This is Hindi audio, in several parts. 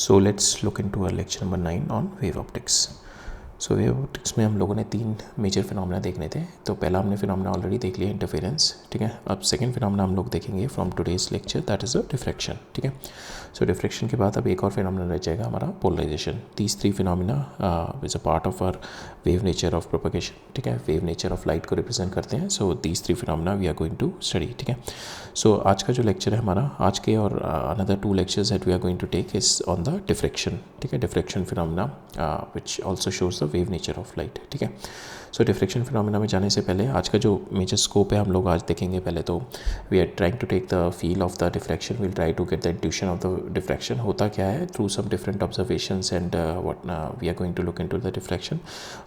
So let's look into our lecture number 9 on wave optics. So wave optics में हम लोगों ने 3 मेजर फिनोमेना देखने थे. तो पहला हमने फिनोमेना ऑलरेडी देख लिया, इंटरफेरेंस. ठीक है, अब सेकंड फिनोमेना हम लोग देखेंगे from today's lecture, that is a diffraction. ठीक है, सो डिफ्रैक्शन के बाद अब एक और फिनोमेना रह जाएगा हमारा polarisation. These 3 phenomena is a part of our wave nature of propagation. ठीक है, वेव नेचर ऑफ लाइट को रिप्रेजेंट करते हैं. So these 3 phenomena we are going to study. ठीक है, सो आज का जो लेक्चर है हमारा, आज के और another 2 lectures that we are going to take is on the diffraction. ठीक है, diffraction phenomena which also shows the wave nature of light. ठीक है, सो डिफ्रैक्शन फिनोमेना में जाने से पहले आज का जो मेजर स्कोप है हम लोग आज देखेंगे. पहले तो we are trying to take the feel of the diffraction, will try to get the intuition of the diffraction. होता क्या है through some different observations and what we are going to look into the diffraction.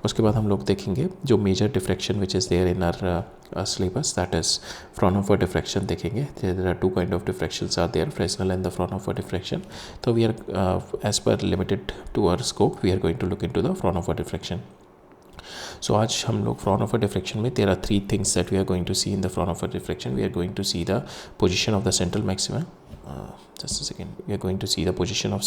उसके बाद हम लोग देखेंगे जो major diffraction which is there in our syllabus, that is Fraunhofer diffraction देखेंगे. There are 2 kind of diffractions are there, Fresnel and the Fraunhofer diffraction. So we are as per limited to our scope, we are going to look into the Fraunhofer diffraction. So आज हम लोग Fraunhofer diffraction में there are 3 things that we are going to see in the Fraunhofer diffraction. We are going to see the position of the central maxima. Just a second. We are going to see the position of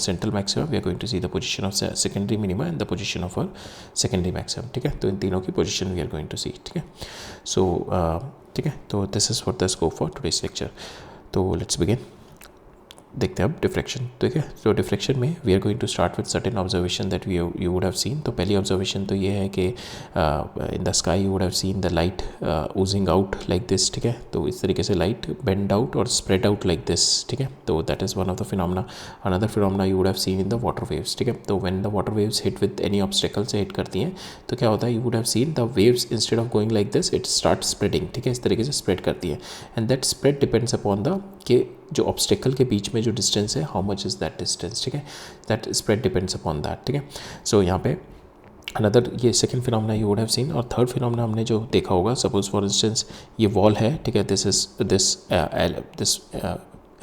central maxima. We are going to see the position of secondary minima and the position of our secondary maximum. ठीक है, तो इन तीनों की position we are going to see. ठीक है, so ठीक है, तो this is what the scope for today's lecture. तो let's begin. देखते हैं अब डिफ्रैक्शन. ठीक है, तो डिफ्रैक्शन में we are going to start with certain observation that you would have seen. तो पहली ऑब्जर्वेशन तो ये है कि in the sky you would have seen the light oozing out like this. ठीक है, तो इस तरीके से लाइट बेंड आउट और स्प्रेड आउट लाइक दिस. ठीक है, तो that is one of the phenomena. Another phenomena you would have seen in the water waves. ठीक है, तो when the water waves hit with any obstacle से हिट करती हैं तो क्या होता है, you would have seen the waves instead of going like this it start spreading. ठीक है, इस तरीके से स्प्रेड करती है and that spread depends upon the कि जो ऑब्स्टेकल के बीच में जो डिस्टेंस है, how much is that distance. ठीक है, that spread depends upon that. ठीक है, सो यहाँ पे अनदर ये second phenomena you would have scene. और थर्ड फिनोमेना हमने जो देखा होगा, सपोज फॉर इंस्टेंस ये वॉल है. ठीक है, दिस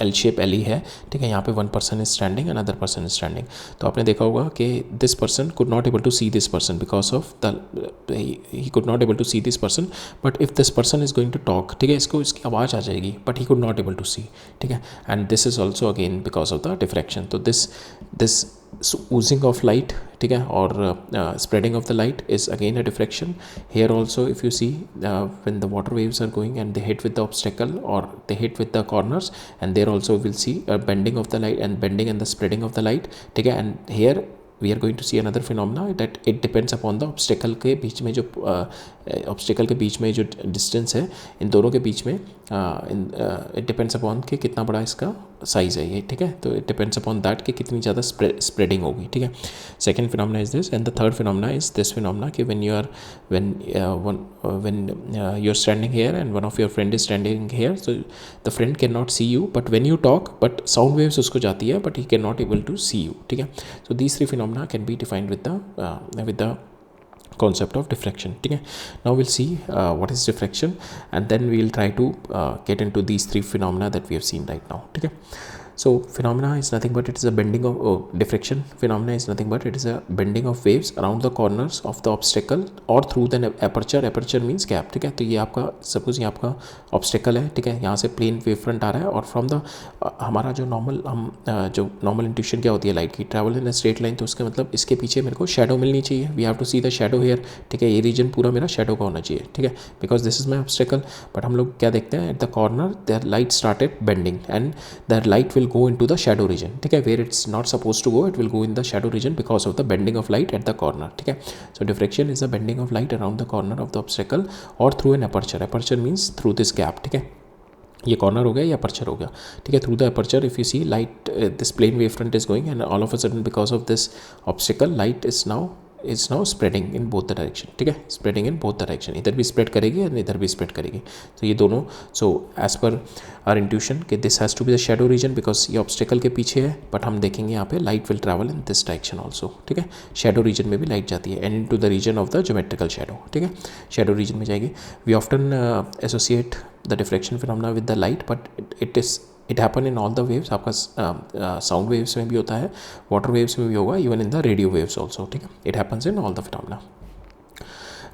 एल शेप एल है. ठीक है, यहाँ पे 1 person is standing, another person is standing. तो आपने देखा होगा कि this person could not able to see this person because of the he could not able to see this person. But if this person is going to talk, ठीक है, इसको इसकी आवाज़ आ जाएगी but he could not able to see. ठीक है, and this is also again because of the diffraction. तो दिस oozing of light, ठीक है, और spreading of the light is again a diffraction. Here also if you see when the water waves are going and they hit with the obstacle or they hit with the corners, and there also we'll see a bending of the light and bending and the spreading of the light. ठीक है, and here we are going to see another phenomena that it depends upon the obstacle के बीच में जो ऑब्स्टिकल के बीच में जो डिस्टेंस है इन दोनों के बीच में, इट डिपेंड्स अपॉन कि कितना बड़ा इसका साइज़ है ये. ठीक है, तो इट डिपेंड्स अपॉन दैट कि कितनी ज़्यादा स्प्रेडिंग होगी. ठीक है, second phenomena is this and the third phenomena is this phenomena कि when you are standing here and one of your friend is standing here, so the friend can not see you but when you talk but sound waves उसको जाती है but he can not able to see you. ठीक है, so these 3 phenomena can be defined with the concept of diffraction. ठीक है, now we'll see what is diffraction and then we'll try to get into these 3 phenomena that we have seen right now. ठीक है, so phenomena is nothing but it is a bending of diffraction phenomena is nothing but it is a bending of waves around the corners of the obstacle or through the aperture means gap. ठीक है, तो ये आपका सपोज ये आपका ऑब्स्टेकल है. ठीक है, यहाँ से प्लेन वेव फ्रंट आ रहा है और फ्रॉम द हमारा जो नॉर्मल इंट्यूशन क्या होती है लाइट की, travel in a straight line. तो उसका मतलब इसके पीछे मेरे को शेडो मिलनी चाहिए. We have to see the shadow here. ठीक है, ये रीजन पूरा मेरा शेडो का होना चाहिए. ठीक है, because this is my obstacle. But हम लोग क्या देखते हैं, at the corner there light started bending and there light will go into the shadow region. ठीक है, where it's not supposed to go, it will go in the shadow region because of the bending of light at the corner. ठीक है, so diffraction is the bending of light around the corner of the obstacle or through an aperture. Aperture means through this gap. ठीक है, ये कॉर्नर हो गया या अपर्चर हो गया. ठीक है, through the aperture if you see light this plane wave front is going and all of a sudden because of this obstacle light is now spreading in both the direction. ठीक है, स्प्रेडिंग इन बोथ डायरेक्शन, इधर भी स्प्रेड करेगी और इधर भी स्प्रेड करेगी. तो ये दोनों, so as per our intuition कि this has to be the shadow region because ये ऑब्स्टिकल के पीछे है. बट हम देखेंगे यहाँ पे light will travel in this direction also. ठीक है, शेडो रीजन में भी लाइट जाती है and into the region of the geometrical shadow. ठीक है, शेडो रीजन में जाएगी. We often associate the diffraction phenomena with the light but it happen in all the waves. आपका साउंड वेव्स में भी होता है, वाटर वेव्स में भी होगा, even in the radio waves also. ठीक है, it happens in all the phenomena.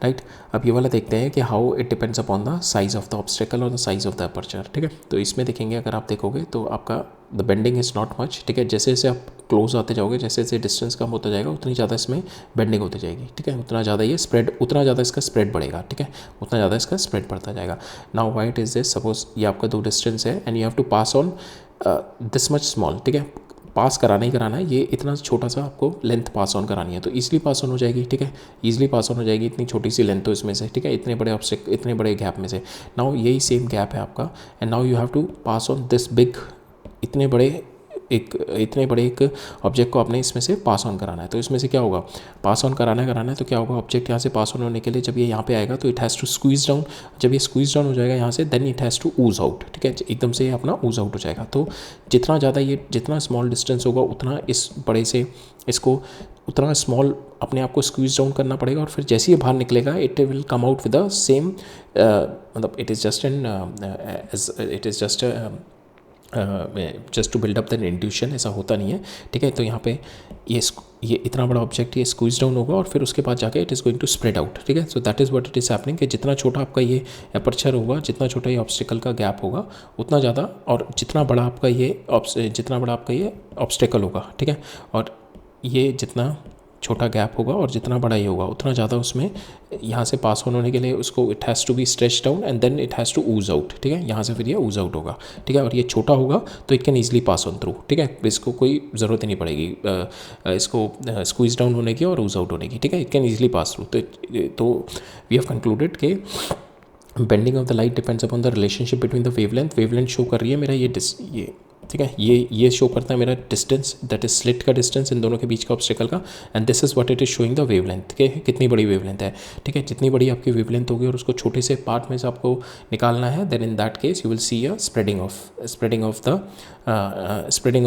Right. अब ये वाला देखते हैं कि how it depends upon the size of the obstacle और the size of the aperture, ठीक है। तो इसमें देखेंगे अगर आप देखोगे तो आपका the bending is not much, ठीक है। जैसे जैसे आप क्लोज आते जाओगे, जैसे जैसे डिस्टेंस कम होता जाएगा उतनी ज़्यादा इसमें बेंडिंग होती जाएगी, ठीक है। उतना ज़्यादा ये स्प्रेड, उतना ज़्यादा इसका स्प्रेड बढ़ेगा, ठीक है, उतना ज़्यादा इसका स्प्रेड बढ़ता जाएगा। Now why it is this, suppose ये आपका दो डिस्टेंस है and you have to pass on this much small, ठीक है। पास कराना ही कराना है, ये इतना छोटा सा आपको लेंथ पास ऑन करानी है, तो ईजिली पास ऑन हो जाएगी, ठीक है, ईजिली पास ऑन हो जाएगी इतनी छोटी सी लेंथ तो इसमें से, ठीक है, इतने बड़े ऑब्स्टेक, इतने बड़े गैप में से। नाउ यही सेम गैप है आपका and now you have to pass on this big, इतने बड़े एक ऑब्जेक्ट को आपने इसमें से पास ऑन कराना है। तो इसमें से क्या होगा, पास ऑन कराना है तो क्या होगा, ऑब्जेक्ट यहाँ से पास ऑन होने के लिए जब ये यहाँ पे आएगा तो it has to squeeze down, जब ये स्क्वीज डाउन हो जाएगा यहाँ से then it has to ooze out, ठीक है, एकदम से ये अपना ऊज आउट हो जाएगा। तो जितना ज़्यादा ये, जितना स्मॉल डिस्टेंस होगा उतना इस बड़े से इसको उतना स्मॉल अपने आप को स्क्वीज डाउन करना पड़ेगा और फिर जैसे ही बाहर निकलेगा it will come out with the same, मतलब it is just to build up then intuition, ऐसा होता नहीं है, ठीक है। तो यहाँ पे ये इतना बड़ा ऑब्जेक्ट ये स्क्वीज डाउन होगा और फिर उसके बाद जाके it is going to spread out, ठीक है। So that is what it is happening कि जितना छोटा आपका ये अपर्चर होगा, जितना छोटा ये ऑब्स्टेकल का गैप होगा उतना ज़्यादा, और जितना बड़ा आपका ये ऑब्स्टेकल होगा, ठीक है, और ये जितना छोटा गैप होगा और जितना बड़ा ये होगा उतना ज़्यादा उसमें यहाँ से पास ऑन होने के लिए उसको it has to be stretch down and then it has to ooze out, ठीक है, यहाँ से फिर ये ऊज आउट होगा, ठीक है। और ये छोटा होगा तो it can easily pass on through, ठीक है, इसको कोई ज़रूरत ही नहीं पड़ेगी इसको स्क्वीज डाउन होने की और ऊज आउट होने की, ठीक है, it can easily pass through. तो वी हैव कंक्लूडेड कि bending of the light depends upon the relationship between the wavelength show कर रही है मेरा ये, ठीक है, ये शो करता है मेरा डिस्टेंस, दैट इज स्लिट का डिस्टेंस इन दोनों के बीच का ऑब्स्टेकल का, and this is what it is showing the wavelength के कितनी बड़ी वेवलेंथ है, ठीक है। जितनी बड़ी आपकी वेवलेंथ होगी और उसको छोटे से पार्ट में से आपको निकालना है, then in that case you will see a spreading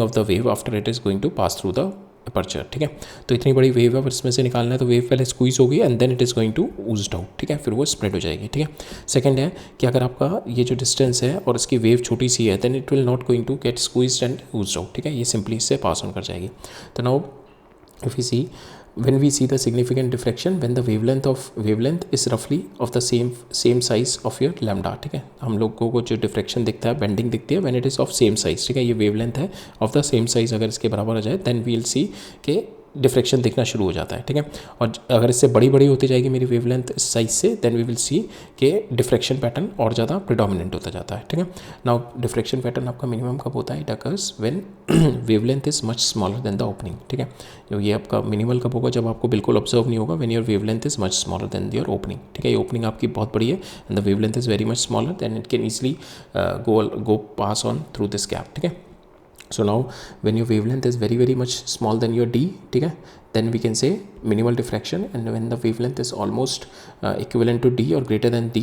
of the wave after it is going to pass through the aperture, ठीक है। तो इतनी बड़ी वेव है और इसमें से निकालना है तो वेव पहले स्क्वीज होगी and then it is going to oozed out, ठीक है, फिर वो स्प्रेड हो जाएगी, ठीक है। सेकंड है कि अगर आपका ये जो डिस्टेंस है और इसकी वेव छोटी सी है then it will not going to get squeezed and oozed out, ठीक है, ये सिंपली इससे पास ऑन कर जाएगी। तो now if you see when we see the significant diffraction when the wavelength is roughly of the same size of your lambda, ठीक है। हम लोगों को जो डिफ्रैक्शन दिखता है, बेंडिंग दिखती है when it is of same size, ठीक है, ये वेवलेंथ है ऑफ द सेम साइज अगर इसके बराबर आ जाए देन वी विल सी के डिफ्रैक्शन दिखना शुरू हो जाता है, ठीक है। और अगर इससे बड़ी बड़ी होती जाएगी मेरी वेवलेंथ इस साइज से देन वी विल सी के डिफ्रैक्शन पैटर्न और ज़्यादा प्रिडोमिनेंट होता जाता है, ठीक है। नाउ डिफ्रैक्शन पैटर्न आपका मिनिमम कब होता है, it occurs when wavelength is much smaller than the opening, ठीक है। जो ये आपका मिनिमल कब होगा, जब आपको बिल्कुल ऑब्जर्व नहीं होगा, when your wavelength is much smaller than your opening, ठीक है। ये ओपनिंग आपकी बहुत बड़ी है and the wavelength is very much smaller than it can easily go pass on through this gap, ठीक है। So now when your wavelength is very much small than your d, ठीक है, then we can say minimal diffraction, and when the wavelength is almost equivalent to d or greater than d,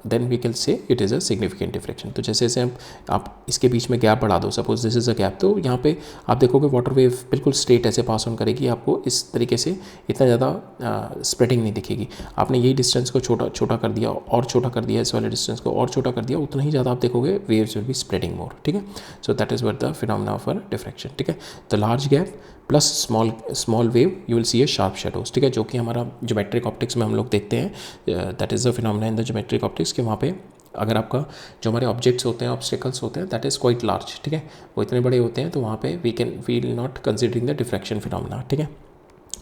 then we can say it is a significant diffraction। तो जैसे जैसे आप इसके बीच में गैप बढ़ा दो, suppose this is a gap, तो यहाँ पे आप देखोगे वाटर वेव बिल्कुल स्ट्रेट ऐसे पास ऑन करेगी, आपको इस तरीके से इतना ज़्यादा स्प्रेडिंग नहीं दिखेगी। आपने यही डिस्टेंस को छोटा कर दिया और छोटा कर दिया, इस वाले डिस्टेंस को और छोटा कर दिया, उतना ही ज़्यादा आप देखोगे वेव्स विल बी स्प्रेडिंग मोर, ठीक है। So that is what the phenomena of diffraction, ठीक है। The large gap plus small wave you will C A sharp shadows, ठीक है, जो कि हमारा ज्योमेट्रिक ऑप्टिक्स में हम लोग देखते हैं, that is the phenomena in the geometric optics के वहाँ पे अगर आपका जो हमारे ऑब्जेक्ट्स होते हैं, ऑब्स्टेकल्स होते हैं, दैट इज़ क्वाइट लार्ज, ठीक है, वो इतने बड़े होते हैं तो वहाँ पे we will not considering the diffraction phenomena, ठीक है।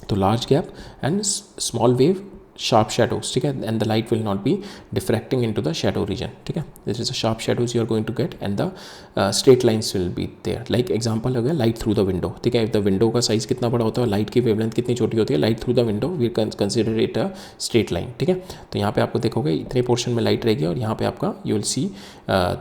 तो large gap and small wave, sharp shadows, ठीक है, and the light will not be diffracting into the shadow region, ठीक है। this is a sharp shadows you are going to get and the straight lines will be there, like example हो गया light through the window, ठीक है। if the window का size कितना बड़ा होता है, लाइट की वेवलेंथ कितनी छोटी होती है, light through the window we consider it a straight line, ठीक है। तो यहाँ पे आपको देखोगे इतने पोर्शन में लाइट रहेगी और यहाँ पे आपका you will see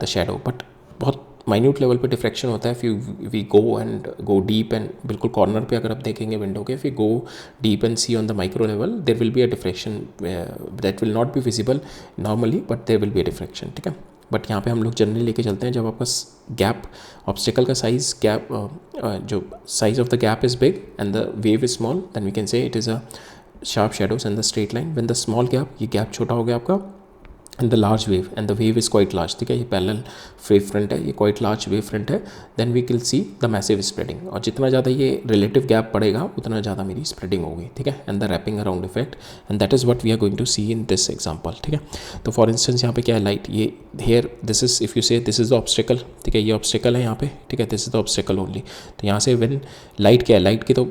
the shadow, but बहुत माइन्यूट लेवल पे डिफ्रैक्शन होता है। If we go deep and बिल्कुल कॉर्नर पे अगर आप देखेंगे विंडो के, if you go deep and see on the micro level there will be a diffraction that will not be visible normally but there will be a diffraction, ठीक है। बट यहाँ पे हम लोग जनरली लेके चलते हैं जब आपका गैप ऑब्स्टेकल का साइज गैप जो size of the gap is big and the wave is small then we can say it is a sharp shadows and the straight line. When the small gap, ये गैप छोटा हो गया आपका and the large wave and the wave is quite large, ठीक है, ये पैरेलल वेव फ्रंट है, ये क्वाइट लार्ज वेव फ्रंट है, then we will see the massive spreading. और जितना ज़्यादा ये रिलेटिव गैप पड़ेगा उतना ज़्यादा मेरी स्प्रेडिंग होगी, ठीक है, and the wrapping around effect, and that is what we are going to see in this example, ठीक है। तो फॉर इंस्टेंस यहाँ पे क्या है, लाइट, ये here this is, if you say this is the obstacle, ठीक है, ये ऑब्स्टेकल है यहाँ पे, ठीक है, this is the obstacle only. तो यहाँ से व्हेन लाइट क्या है, लाइट की तो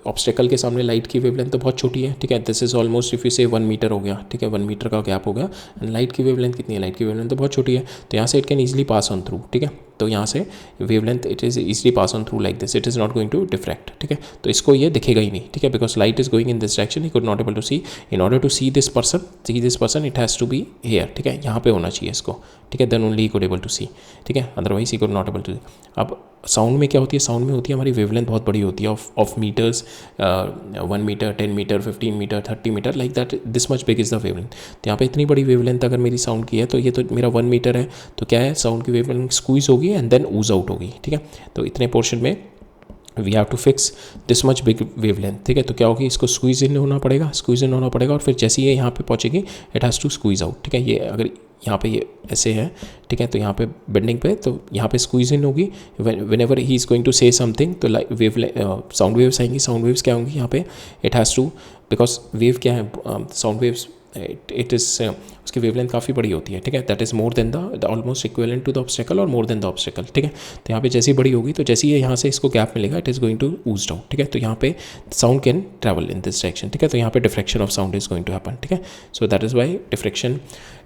ऑब्स्टेकल के सामने लाइट की वेवलेंथ तो बहुत छोटी है, ठीक है, this is almost if you से 1 मीटर हो गया, ठीक है, 1 मीटर का गैप हो गया, एंड लाइट की वेवलेंथ कितनी है, लाइट की वेवलेंथ तो बहुत छोटी है, तो यहाँ से it can easily pass on through, ठीक है, तो यहाँ से wavelength it is easily pass on through like this, it is not going to diffract, ठीक है, तो इसको ये दिखेगा ही नहीं, ठीक है, because light is going in this direction, he could not able to see, in order to see this person it has to be here, ठीक है, यहाँ पे होना चाहिए इसको, ठीक है, then only he could able to see, ठीक है, otherwise he could not able to see. अब साउंड में क्या होती है, साउंड में होती है हमारी वेवलेंथ बहुत बड़ी होती है of meters, 1 meter, 10 meter, 15 meter, 30 meter, like that, this much big is the wavelength. तो यहाँ पे इतनी बड़ी वेवलेंथ अगर मेरी साउंड की है, तो ये तो मेरा 1 मीटर है, तो क्या है, साउंड की वेवलेंथ स्क्वीज होगी एंड देन ऊज आउट होगी, ठीक है, तो इतने पोर्शन में we have to fix this much big wavelength, ठीक है, तो क्या होगी, इसको स्क्वीज इन होना पड़ेगा, स्क्वीज इन होना पड़ेगा, और फिर जैसे ये यहाँ पे पहुँचेगी it has to squeeze out, ठीक है, ये अगर यहाँ पे ये ऐसे है, ठीक है, तो यहाँ पे बेंडिंग पे, तो यहाँ पे स्क्वीज इन होगी, whenever he is going to say something, तो साउंड वेव्स आएंगी, साउंड वेव्स क्या होंगी यहाँ पे, it has to, because wave क्या है, साउंड वेव्स इट इज़ उसकी वेवलेंथ काफ़ी बड़ी होती है, ठीक है, that is more than the almost equivalent to the obstacle और मोर देन द ऑब्स्टेकल, ठीक है, तो यहाँ पे जैसी बड़ी होगी, तो जैसे ये यहाँ से इसको गैप मिलेगा it is going to oozed out, ठीक है, तो यहाँ पे sound can travel in this direction, ठीक है, तो यहाँ पे diffraction of sound is going to happen, ठीक है, so that is why diffraction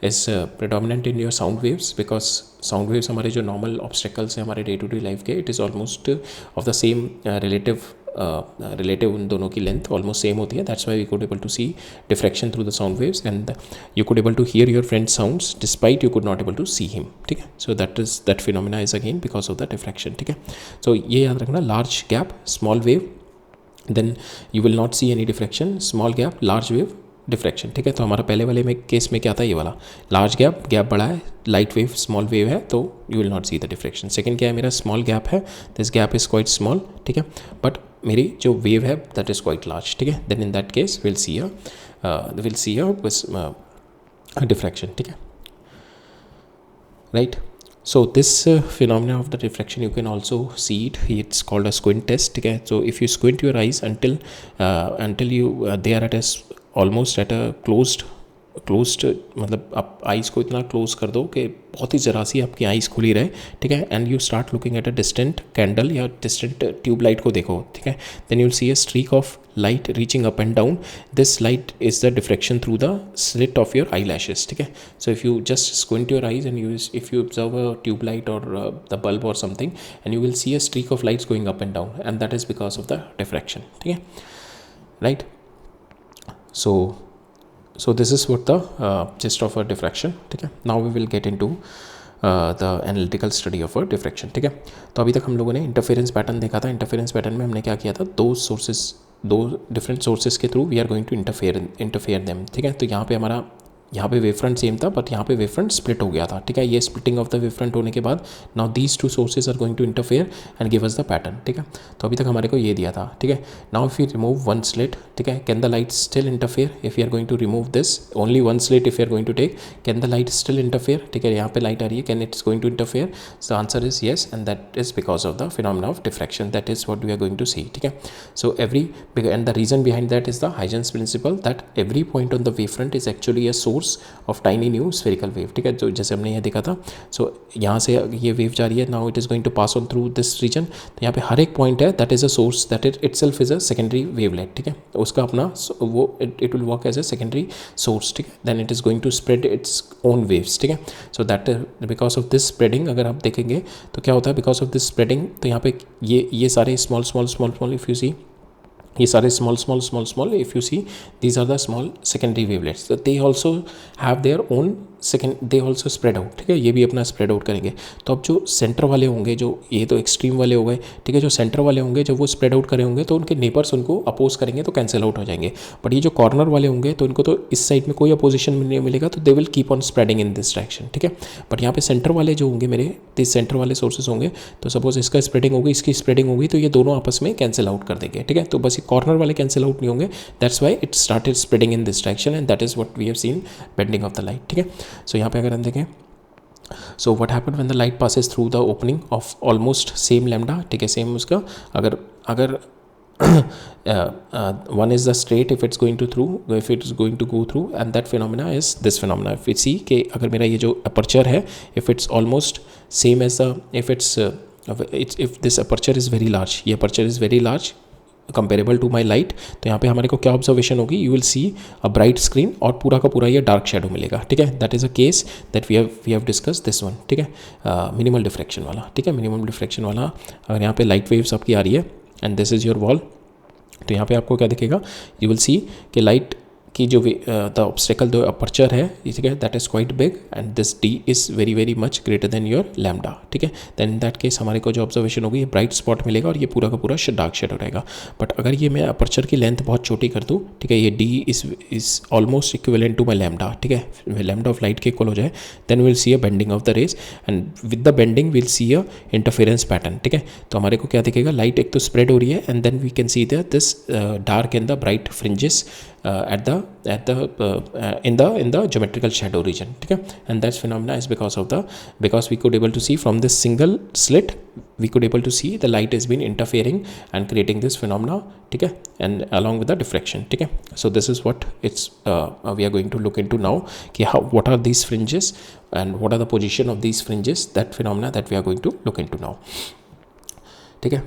is predominant in your sound waves, because sound waves हमारे जो नॉर्मल ऑब्स्टेकल्स हैं हमारे डे टू डे लाइफ के, it is almost of the same relative उन दोनों की लेंथ ऑलमोस्ट सेम होती है, that's why we could able to see diffraction through the sound waves and you could able to hear your friend sounds despite you could not able to see him, ठीक है, so that phenomena is again because of the diffraction, ठीक है, सो ये याद रखना, large gap small wave, then you will not see any diffraction, small gap large wave diffraction, ठीक है, तो हमारा पहले वाले में केस में क्या था, ये वाला लार्ज गैप, गैप बड़ा है, लाइट वेव स्मॉल वेव है, तो you will not C the diffraction. Second क्या है, मेरा स्मॉल गैप है, this gap is quite small, ठीक है, बट मेरी जो वेव है दैट इज़ क्वाइट लार्ज, ठीक है, then in that case will see a diffraction, ठीक है, right. So this phenomena of the diffraction you can also see it, it's called a squint test, ठीक है, so if you squint your eyes until you they are at a almost at a closed मतलब आप आइज़ को इतना क्लोज कर दो कि बहुत ही ज़रा सी आपकी आइज़ खुली रहे, ठीक है, and you start looking at a distant candle या डिस्टेंट ट्यूब लाइट को देखो, ठीक है, then you'll see a streak of light reaching up and down, this light is the diffraction through the slit of your eyelashes, ठीक है, so if you just squint your eyes and if you observe a tube light और द बल्ब और something and you will see a streak of lights going up and down and that is because of the diffraction, ठीक है, right. So this is what the gist of a diffraction, ठीक है, now we will get into the analytical study of a diffraction, ठीक है, तो अभी तक हम लोगों ने इंटरफेरेंस पैटर्न देखा था, इंटरफेरेंस पैटर्न में हमने क्या किया था, दो डिफरेंट सोर्सेज के through we are going to interfere them, ठीक है, तो यहाँ पे वेव फ्रंट सेम था बट यहाँ पे वेव फ्रंट स्प्लिट हो गया था, ठीक है, ये splitting of the wave front होने के बाद now these two sources are going to interfere and give us the pattern, ठीक है, तो अभी तक हमारे को ये दिया था, ठीक है, now if you remove one slit, ठीक है, can the light still interfere, if you are going to remove this only one slit, if you are going to take, can the light still interfere, ठीक है, यहाँ पे लाइट आ रही है, can it's going to interfere, the answer is yes and that is because of the phenomena of diffraction, that is what we are going to see, ठीक है, so and the reason behind that is the Huygens principle, that every point on the wave front is actually a source of tiny new spherical wave, ठीक है, तो जैसे हमने ये देखा था, सो यहाँ से ये वेव जा रही है, now it is going to pass on through this region, तो यहाँ पे हर एक पॉइंट है that is a source, that itself is a secondary wavelet, ठीक है, उसका अपना वो it will work as a secondary source, ठीक है, then it is going to spread its own waves, ठीक है, so that because of this spreading अगर आप देखेंगे तो क्या होता है, बिकॉज ऑफ दिस स्प्रेडिंग, तो यहाँ पे ये सारे स्मॉल इफ यू सी, ये सारे small if you see these are the small secondary wavelets, तो they also have their own they also spread out, ठीक है, ये भी अपना स्प्रेड आउट करेंगे, तो अब जो सेंटर वाले होंगे, जो ये तो एक्सट्रीम वाले हो गए, ठीक है, जो सेंटर वाले होंगे जब वो स्प्रेड आउट करे होंगे तो उनके नेबर्स उनको अपोज करेंगे तो कैंसिल आउट हो जाएंगे, बट ये जो कॉर्नर वाले होंगे तो इनको तो इस साइड में कोई अपोजिशन नहीं मिलेगा, तो they will keep on spreading in this direction, ठीक है, बट यहाँ पे सेंटर वाले जो होंगे मेरे, दिस सेंटर वाले सोर्सेज होंगे, तो सपोज इसका स्प्रेडिंग होगी, इसकी स्प्रेडिंग होगी, तो ये दोनों आपस में कैंसिल आउट कर देंगे, ठीक है, तो बस कॉर्नर वाले कैंसिल आउट नहीं होंगे, that's why it started spreading in this direction and that is what we have seen bending of the light, ठीक है। सो यहाँ पे अगर हम देखें, so what happened when the light passes through the opening of almost same lambda, ठीक है, सेम उसका अगर one is the straight if it's going to go through and that phenomena is this phenomena. If we see कि अगर मेरा ये जो aperture है, if it's almost same as if this aperture is very large, ये aperture is very large comparable to my light, तो यहाँ पे हमारे को क्या ऑब्जर्वेशन होगी, you will see a bright screen और पूरा का पूरा ये डार्क शेडो मिलेगा, ठीक है। That is a case that we have discuss this one, ठीक है, मिनिमल डिफ्रैक्शन वाला, ठीक है। मिनिमम डिफ्रैक्शन वाला अगर यहाँ पे लाइट वेव्स आपकी आ रही है and this is your wall, तो यहाँ पे आपको क्या दिखेगा, यू विल सी कि लाइट की जो द ऑब्स्टेकल जो अपर्चर है, ठीक है, that is quite big and this D is very very much greater than your lambda, ठीक है। देन इन दैट केस हमारे को जो ऑब्जर्वेशन होगी, ये ब्राइट स्पॉट मिलेगा और ये पूरा का पूरा डार्क शेडो रहेगा। बट अगर ये मैं अपर्चर की लेंथ बहुत छोटी कर दूँ, ठीक है, ये D is almost equivalent to my lambda, ठीक है, लैम्डा ऑफ लाइट के इक्वल हो जाए, then will see a bending of the rays and with the bending will see a interference pattern, ठीक है। तो हमारे को क्या दिखेगा, लाइट एक तो स्प्रेड हो रही है and then we can see this dark and the bright fringes in the geometrical shadow region, ठीक है। and that phenomena is because we could able to see from this single slit, we could able to see the light has been interfering and creating this phenomena, ठीक है, and along with the diffraction, ठीक है। so this is what it's we are going to look into now कि what are these fringes and what are the position of these fringes, that phenomena that we are going to look into now, ठीक है।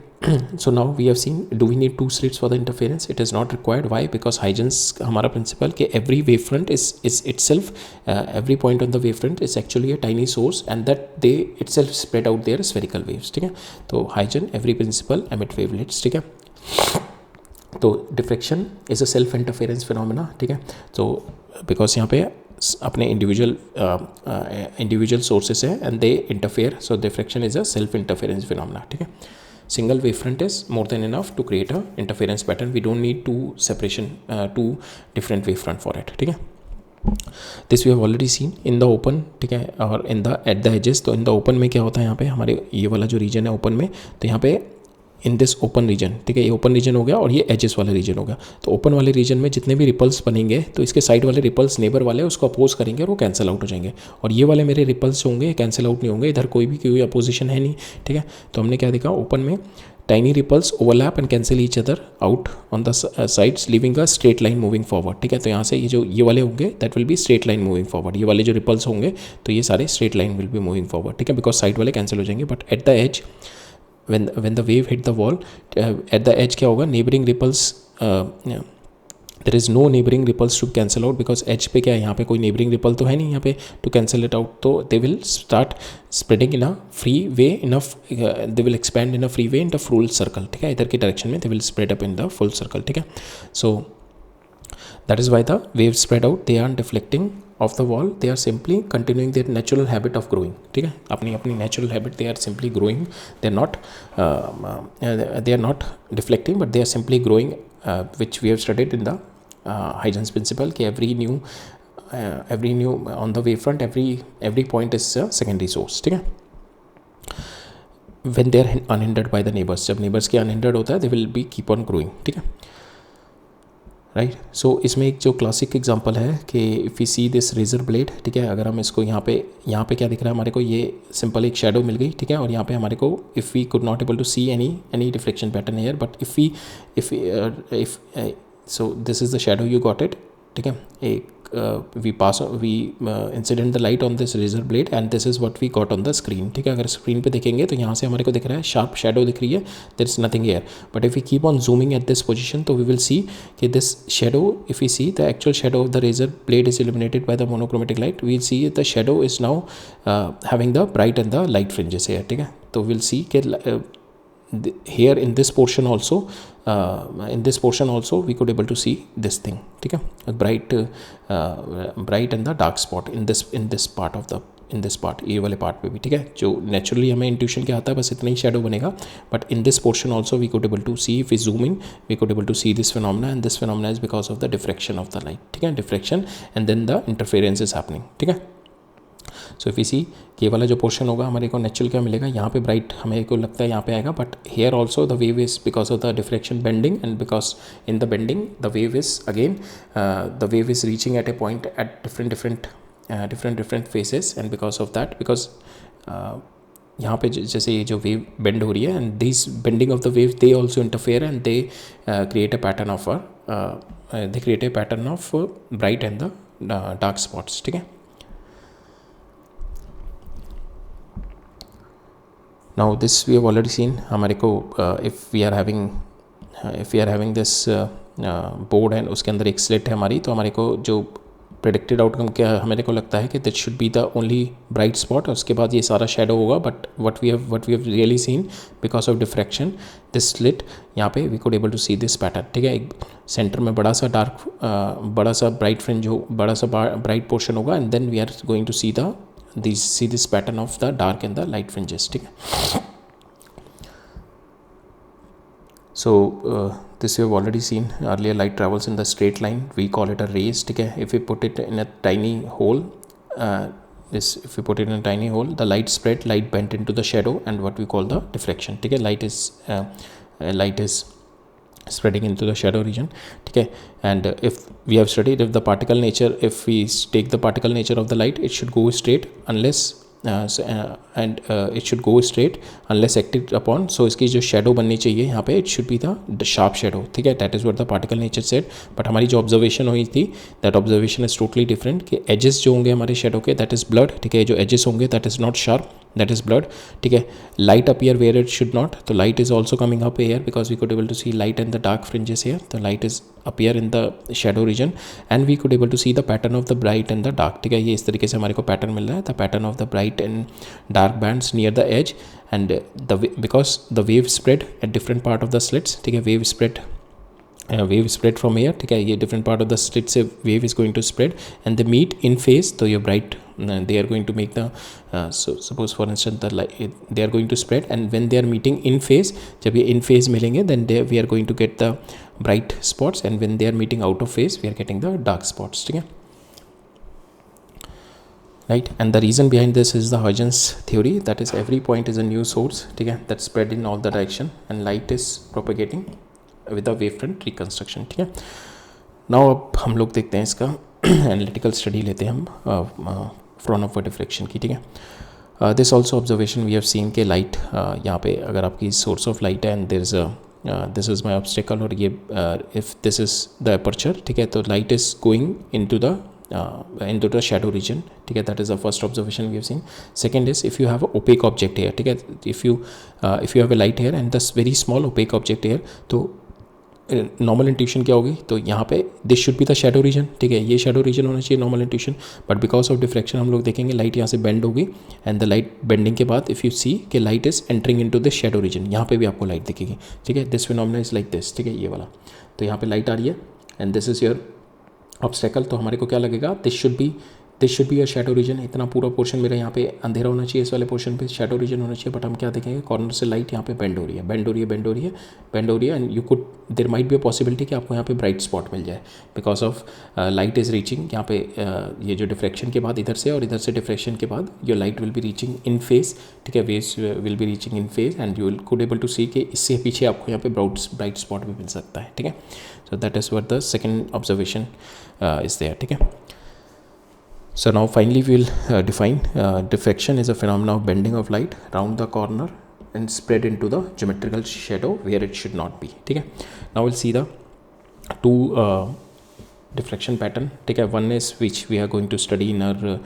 so now we have seen, do we need two slits for the interference? It is not required. Why? Because Huygens हमारा principle कि every wavefront is itself every point on the wavefront is actually a tiny source and that they itself spread out their spherical waves, ठीक है। तो Huygens every principle emit wavelets, ठीक है। तो diffraction is a self interference phenomena, ठीक है। तो because यहाँ पे अपने इंडिविजुअल सोर्सेस है and they interfere, so diffraction is a self interference phenomena, ठीक है। single wavefront is more than enough to create a interference pattern. We don't need two different wavefront for it, ठीक है। This we have already seen in the open, ठीक है, और in the at the edges. तो इन द ओपन में क्या होता है, यहाँ पे हमारे ये वाला जो रीजन है ओपन में, तो यहाँ पे इन दिस ओपन रीजन, ठीक है, ये ओपन रीजन हो गया और ये एजेस वाला रीजन होगा। तो ओपन वाले रीजन में जितने भी रिपल्स बनेंगे, तो इसके साइड वाले रिपल्स नेबर वाले उसको अपोज करेंगे और वो कैंसिल आउट हो जाएंगे, और ये वाले मेरे रिपल्स होंगे कैंसिल आउट नहीं होंगे, इधर कोई अपोजिशन है नहीं, ठीक है। तो हमने क्या देखा, ओपन में tiny ripples overlap and cancel each other out on the sides leaving a straight line moving forward, ठीक है। तो यहाँ से ये वाले होंगे that will be straight line moving forward, ये वाले जो रिपल्स होंगे तो ये सारे straight line will be moving forward, ठीक है, बिकॉज साइड वाले कैंसिल हो जाएंगे। But at the edge when the wave hit the wall, at the edge क्या होगा, neighboring ripples there is no neighboring ripples to cancel out because edge पे क्या है, यहाँ पे कोई neighboring ripple तो है नहीं यहाँ पे to cancel it out, तो they will start spreading in a free way they will expand in a free way in the full circle, ठीक है, इधर की डायरेक्शन में they will spread up in the full circle, ठीक है। So that is why the waves spread out, they aren't deflecting of the wall, they are simply continuing their natural habit of growing, ठीक है, अपनी natural habit, they are simply growing, they are not deflecting but they are simply growing, which we have studied in the Huygens principle कि every new on the wavefront every point is a secondary source, ठीक है। when they are unhindered by the neighbors, जब neighbors के unhindered होता है they will be keep on growing, ठीक है, राइट। सो इसमें एक जो क्लासिक एग्जांपल है कि if we see this razor blade, ठीक है, अगर हम इसको यहाँ पे क्या दिख रहा है हमारे को, ये सिंपल एक शेडो मिल गई, ठीक है, और यहाँ पे हमारे को if we could not able to see any deflection pattern here, but if so this is the shadow you got it, ठीक है, एक we incident the light on this razor blade and this is what we got on the screen, ठीक है। अगर स्क्रीन पे देखेंगे तो यहाँ से हमारे को दिख रहा है शार्प शेडो दिख रही है, there is nothing here, but if we keep on zooming at this position तो we will see कि this shadow, if we see the actual shadow of the razor blade is illuminated by the monochromatic light, we will see the shadow is now having the bright and the light fringes here, ठीक है। तो we will see कि here in this portion also we could able to see this thing, ठीक है, bright and the dark spot in this part ये वाले पार्ट पे भी, ठीक है, जो नेचुरली हमें इंट्यूशन क्या आता है बस इतना ही शेडो बनेगा, but in this portion also we could able to see, if we zoom in we could able to see this phenomena and this phenomena is because of the diffraction of the light, ठीक है, diffraction and then the interference is happening, ठीक है। सो इफ यू सी ये वाला जो पोर्शन होगा हमारे को नेचुरल क्या मिलेगा, यहाँ पे ब्राइट हमें को लगता है यहाँ पे आएगा, but here also the wave is because of the diffraction bending, and because in the bending the wave is again the wave is reaching at a point at different phases, and because of that, because यहाँ पे जैसे ये जो वेव बेंड हो रही है, and this bending of the wave they also interfere and they create a pattern of bright and the dark spots. ठीक है. Now this we have already seen. हमारे को if we are having this board and उसके अंदर एक स्लिट है हमारी, तो हमारे को जो प्रेडिक्टेड आउटकम क्या हमारे को लगता है कि that should be the only bright spot, और उसके बाद ये सारा शेडो होगा. But what we have really seen because of diffraction this slit, यहाँ पे we could able to see this pattern. ठीक है. एक सेंटर में बड़ा सा ब्राइट फ्रिंज हो, बड़ा सा ब्राइट पोर्शन होगा, and then we are going to see this pattern of the dark and the light fringes. ठीक है. So this we have already seen earlier. Light travels in the straight line, we call it a rays. ठीक है. If we put it in a tiny hole, the light spread, light bent into the shadow, and what we call the diffraction. ठीक है. Light is spreading into the shadow region. ठीक है. And if we have studied if the particle nature, if we take the particle nature of the light, it should go straight unless it should go straight unless acted upon. So इसकी जो शेडो बननी चाहिए यहाँ पे, it should be the sharp shadow. ठीक है. That is what the particle nature said. But हमारी जो ऑब्जर्वेशन हुई थी, that observation is totally different. कि edges जो होंगे हमारे शेडो के, that is blurred. ठीक है. जो edges होंगे, that is not sharp, that is blurred. ठीक है. Light appear where it should not. तो light is also coming up here because we could able to see light and the dark fringes here. The light is appear in the shadow region and we could able to see the pattern of the bright and the dark. ठीक है. ये इस तरीके से हमारे को पैटर्न मिल रहा है, the pattern of the bright and dark bands near the edge, and because the wave spread at different part of the slits. ठीक है. wave spread from here. ठीक है. ये different part of the slit से wave is going to spread and they meet in phase. तो ये bright they are going to make the so suppose for instance the light, they are going to spread, and when they are meeting in phase, जब ये in phase मिलेंगे, then we are going to get the bright spots, and when they are meeting out of phase, we are getting the dark spots. ठीक है. Right, and the reason behind this is the Huygens theory, that is every point is a new source. ठीक है. That spread in all the direction and light is propagating with the wavefront reconstruction. ठीक है. Now अब हम लोग देखते हैं इसका एनालिटिकल स्टडी लेते हैं हम फ्राउनहोफर डिफ्रेक्शन की. ठीक है. This also observation we have seen के लाइट यहाँ पे अगर आपकी सोर्स ऑफ लाइट है and there is this is my obstacle, और ये if this is the aperture. ठीक है. तो light is going into the shadow region. ठीक है. That is the first observation we have seen. Second is if you have an opaque object here. ठीक है. If you have a light here and this very small opaque object here, तो नॉर्मल इंट्यूशन क्या होगी, तो यहाँ पे this should be the shadow reason. ठीक है. ये शेडो रीजन होना चाहिए normal intuition, but because of diffraction हम लोग देखेंगे लाइट यहाँ से बेंड होगी, एंड द लाइट बेंडिंग के बाद इफ़ यू सी कि light is entering into the shadow reason, यहाँ पे भी आपको लाइट दिखेगी. ठीक है. This phenomena is like this. ठीक है. ये वाला, तो यहाँ पे लाइट आ रही है and this is your obstacle. तो हमारे को क्या लगेगा, this should be a shadow reason. इतना पूरा पोर्शन मेरा यहाँ पे अंधेरा होना चाहिए, इस वाले पोर्शन पे शेडो रीजन होना चाहिए. बट हम क्या देखेंगे, कॉर्नर से लाइट यहाँ पे बेंड हो रही है, and you could there might be a possibility कि आपको यहाँ पे ब्राइट स्पॉट मिल जाए because of light is reaching यहाँ पे ये जो डिफ्रैक्शन के बाद इधर से और इधर से डिफ्रैक्शन के बाद your light will be reaching in phase. ठीक है. Waves will be reaching in phase and you will could able to see कि इससे पीछे आपको यहाँ पे ब्राइट स्पॉट भी मिल सकता है. ठीक है. So that is what the second observation is there. ठीक है. So now finally we will define diffraction is a phenomenon of bending of light round the corner and spread into the geometrical shadow where it should not be. ठीक है. Now we'll see the two diffraction pattern. ठीक है. One is which we are going to study in our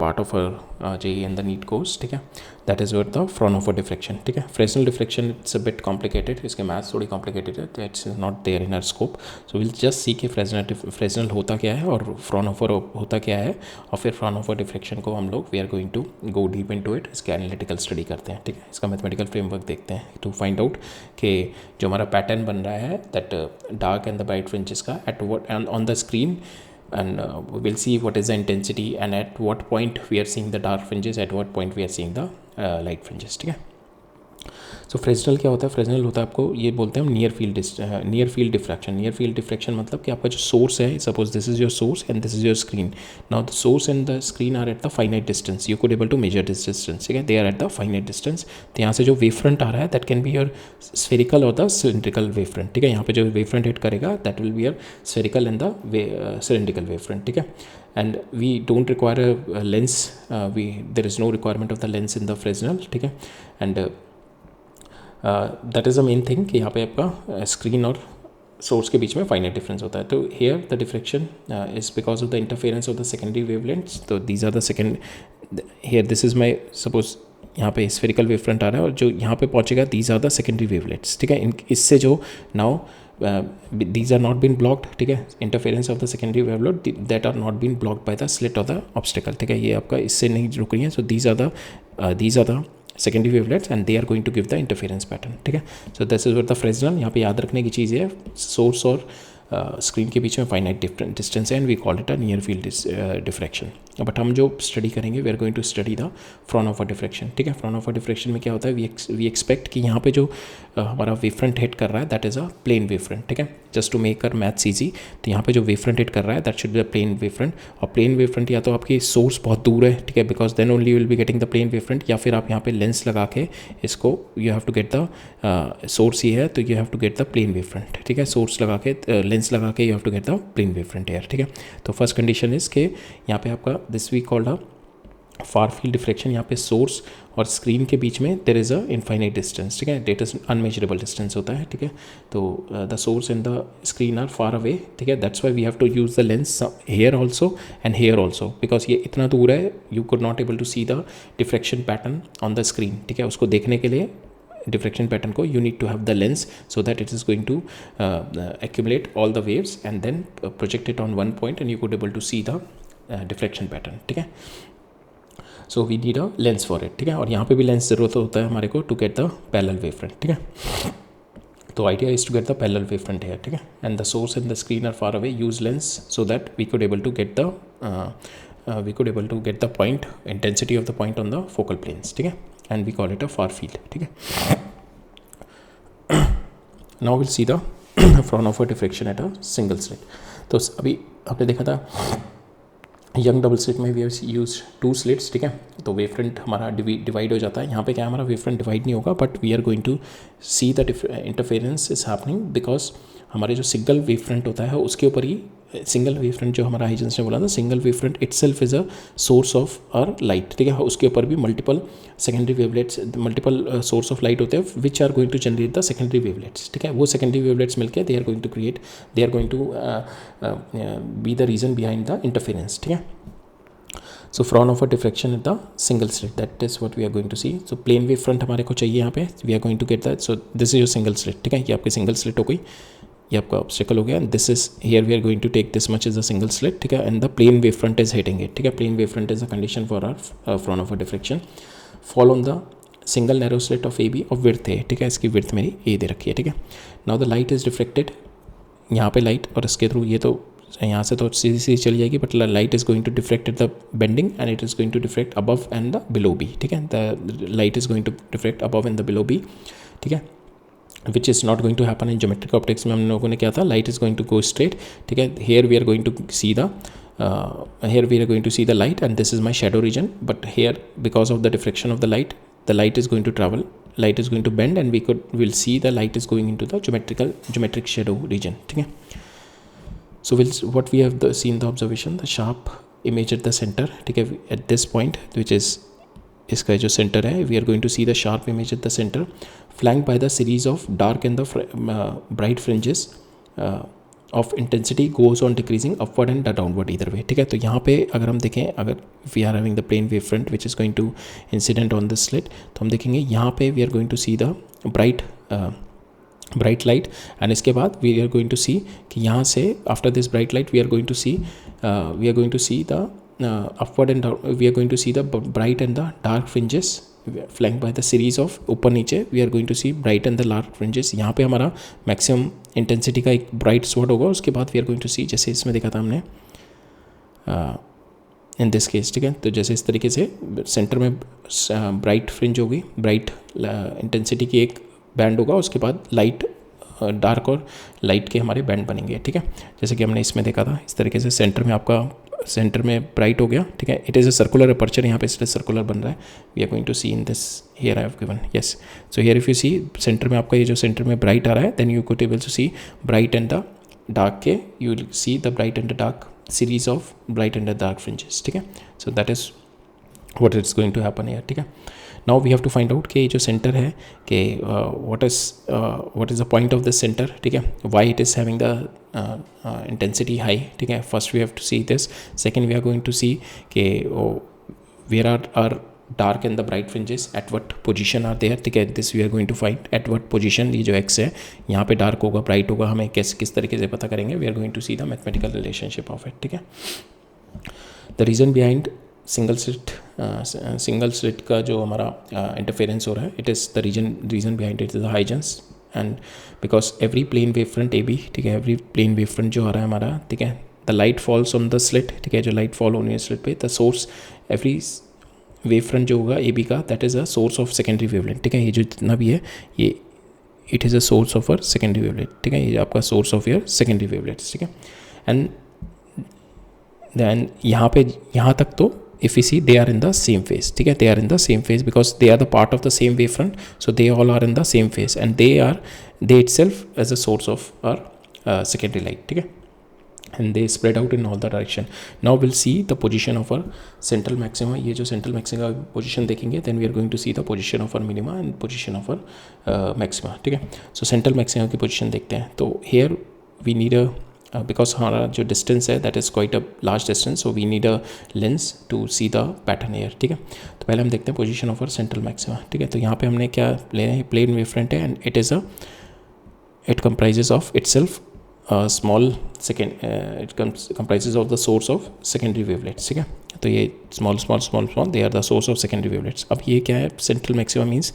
part of our JEE and the NEET course. ठीक है. That is what the Fraunhofer diffraction. ठीक है. Fresnel diffraction it's a bit complicated. इसके maths थोड़ी complicated है. It's not there in our scope. So we'll just see कि Fresnel होता क्या है और Fraunhofer होता क्या है, और फिर Fraunhofer diffraction को हम लोग we are going to go deep into it. इसके analytical study करते हैं. ठीक है. इसका mathematical framework देखते हैं to find out कि जो हमारा pattern बन रहा है that dark and the bright fringes का at what and on the screen, and we'll see what is the intensity and at what point we are seeing the dark fringes, at what point we are seeing the light fringes. ठीक है. सो फ्रेजनल क्या होता है? फ्रेजनल होता है आपको ये बोलते हैं हम near field diffraction. Near field diffraction मतलब कि आपका जो सोर्स है, suppose this is your source and this is your screen, now the source and the screen are at the finite distance, you could able to measure this distance, ठीक है, they are at the finite distance. तो यहाँ से जो वेव फ्रंट आ रहा है that can be your spherical और द सिलेंड्रिकल वेव फ्रंट, ठीक है, यहाँ पे जो वेव फ्रंट हिट करेगा that will be your spherical and the cylindrical wave front, ठीक है। And we don't require a lens, there is no requirement of the lens in the Fresnel, ठीक है। And that is the main thing कि यहाँ पे आपका स्क्रीन और सोर्स के बीच में फाइनाइट डिफरेंस होता है। तो here the diffraction is because of the interference of the secondary wavelengths. तो these are the second, here this is my suppose यहाँ पे स्फेरिकल वेव फ्रंट आ रहा है और जो यहाँ पे पहुँचेगा these are the secondary wavelengths, ठीक है। इससे जो now these are not been blocked, ठीक है, interference of the secondary wavelet that are not been blocked by the slit of the obstacle, ठीक है, ये आपका इससे नहीं रुक रही है। So these are the secondary wavelets and they are going to give the interference pattern, ठीक है। So this is the Fresnel. यहाँ पे याद रखने की चीज़ है सोर्स और स्क्रीन के बीच में फाइनाइट डिस्टेंस है and we call it a near field diffraction. But हम जो स्टडी करेंगे we are going to study the Fraunhofer diffraction, ठीक है। फ्रॉनहोफर डिफ्रैक्शन में क्या होता है, वी एक्सपेक्ट कि यहाँ पे जो हमारा वेव फ्रंट हिट कर रहा है that is a plane wave front, ठीक है, जस्ट टू मेक कर मैथ्स ईजी। तो यहाँ पे जो वेव फ्रंट हिट कर रहा है that should be a plane wave front, और प्लेन वेव फ्रंट या तो आपकी सोर्स बहुत दूर है, ठीक है, because then only will be getting the plane wave front, या फिर आप यहाँ पे लेंस लगा के इसको you have to get the source ये है तो you have to get the plane wave front, ठीक है, सोर्स लगा के लेंस लगा के you have to get the plane wave front here, ठीक है। तो फर्स्ट कंडीशन इज के यहाँ पे आपका this we called a far field diffraction, यहाँ पे सोर्स और स्क्रीन के बीच में there is a infinite distance, ठीक है, डेट इज अनमेजरेबल डिस्टेंस होता है, ठीक है। तो the source and the screen are far away, ठीक है, that's why we have to use the lens here also and here also, because ये इतना दूर है you could not able to see the diffraction pattern on the screen, ठीक है। उसको देखने के लिए डिफ्रेक्शन पैटर्न को you need to have the lens so that it is going to accumulate all the waves and then project it on one point and you could able to see the diffraction pattern, ठीक है। So we need a lens for it, ठीक है, और यहाँ पे भी लेंस ज़रूरत होता है हमारे को to get the parallel wave front, ठीक है। तो idea is to get the parallel wave front है, ठीक है, and the source and the screen are far away, use lens so that we could able to get the point intensity of the point on the focal planes, ठीक है, and we call it a far field, ठीक है। Now will see the Fraunhofer diffraction at a single slit. तो अभी आपने देखा था यंग डबल स्लिट में वी हैव यूज 2 स्लिट्स, ठीक है, तो वेव फ्रंट हमारा डिवाइड हो जाता है। यहाँ पे क्या हमारा वेव फ्रंट डिवाइड नहीं होगा, but we are going to see the interference is happening because हमारे जो सिंगल वेव फ्रंट होता है उसके ऊपर ही सिंगल वेव फ्रंट जो हमारा हाइजेंस ने बोला था, single wave front itself is a source of our light, ठीक है, उसके ऊपर भी multiple secondary wavelets, multiple source of light होते हैं which are going to generate the secondary wavelets, ठीक है। वो सेकेंडरी वेवलेट्स मिलकर they are going to be the reason behind the interference, ठीक है। So Fraunhofer diffraction at the single slit, that is what we are going to see. So plane wave front हमारे को चाहिए यहाँ पे, we are going to get that. So this is your single slit, ठीक है, ये आपकी सिंगल स्लिट हो गई, ये आपका ऑब्स्टिकल हो गया, and this is here we are going to take this much is a single slit, ठीक है, and the plane wave front is hitting it, ठीक है, plane wave front is a condition for our Fraunhofer diffraction. Fall on the single narrow slit of A B और विड्थ है, ठीक है, इसकी विड्थ मेरी ए दे रखी है, ठीक है। Now the light is reflected, यहाँ पे लाइट और इसके थ्रू ये तो यहाँ से तो सीधी सीधी चली जाएगी, but light is going to diffract at the bending and it is going to diffract above and the below B, ठीक है, the light is going to diffract above and the below B, ठीक है, which is not going to happen in geometric optics में हम लोगों ने क्या था, light is going to go straight, ठीक है, here we are going to see the light and this is my shadow reason, but here because of the diffraction of the light is going to travel, light is going to bend and we'll see the light is going into the geometric shadow region, ठीक है। So what we have seen the observation, the sharp image at the center, ठीक है, at this point which is इसका जो center है, we are going to see the sharp image at the center flanked by the series of dark and the bright fringes of intensity goes on decreasing upward and downward either way, ठीक है। तो यहाँ पे अगर हम देखें, अगर we are having the plane wave front which is going to incident on this slit, तो हम देखेंगे यहाँ पे we are going to see the bright light and इसके बाद we are going to see कि यहाँ से after this bright light we are going to see the upward and down, we are going to see the bright and the dark fringes flanked by the series of ऊपर नीचे we are going to see bright and the dark fringes। यहाँ पे हमारा maximum intensity का एक bright spot होगा, उसके बाद we are going to see, जैसे इसमें देखा था हमने इन दिस केस, ठीक है। तो जैसे इस तरीके से सेंटर में ब्राइट फ्रिंज होगी, ब्राइट इंटेंसिटी की एक बैंड होगा, उसके बाद लाइट डार्क और लाइट के हमारे बैंड बनेंगे, ठीक है। जैसे कि हमने इसमें देखा था, इस तरीके से सेंटर में आपका सेंटर में ब्राइट हो गया, ठीक है। It is a circular aperture, यहाँ पे इसलिए सर्कुलर बन रहा है। We are going to see in this, here I have given, yes. So here if you see centre में आपका ये जो सेंटर में ब्राइट आ रहा है, then you could able to see bright and the dark के, you will see the bright and the dark series of bright and the dark fringes, ठीक है। So that is what it's going to happen here, ठीक है। now we have to find out कि ये जो सेंटर है कि what is the point of this center, ठीक है, why it is having the intensity high, ठीक है। first we have to see this, second we are going to see कि where are dark and the bright fringes, at what position are there, ठीक है। this we are going to find at what position, ये जो x है यहाँ पे dark होगा bright होगा, हमें किस तरीके से पता करेंगे, we are going to see the mathematical relationship of it, ठीक है। the reason behind single slit का जो हमारा इंटरफेरेंस हो रहा है, it is the reason behind it is the Huygens, and because every plane wave front A B, ठीक है, एवरी प्लेन वेव फ्रंट जो आ रहा है हमारा, ठीक है, the light falls on the slit, ठीक है, जो लाइट फॉल होनी है स्लिट पे, the source every wave front जो होगा ए बी का, that is a source of secondary wavelength, ठीक है। ये जो जितना भी है ये it is a source of uh secondary wavelength, ठीक है, ये आपका source of your secondary wavelength, ठीक है। एंड देन यहाँ तक तो if we see they are in the same phase, ठीक है, they are in the same phase because they are the part of the same wavefront, so they all are in the same phase and they itself as a source of our secondary light, ठीक है, and they spread out in all the direction. now we'll see the position of our central maxima, ये जो central maxima का position देखेंगे, then we are going to see the position of our minima and position of our maxima, ठीक है। so central maxima की position देखते हैं, तो here we need a because हमारा जो डिस्टेंस है that is quite a large distance, so we need a lens to see the pattern here, ठीक है। तो पहले हम देखते हैं position of our central maxima, ठीक है। तो यहाँ पे हमने क्या प्लेन वेवफ्रंट है and it comprises of itself small second, it comprises of the source of secondary wavelets, ठीक है। तो ये small they are the source of secondary wavelets. अब ये क्या है, सेंट्रल मैक्सिमा मीन्स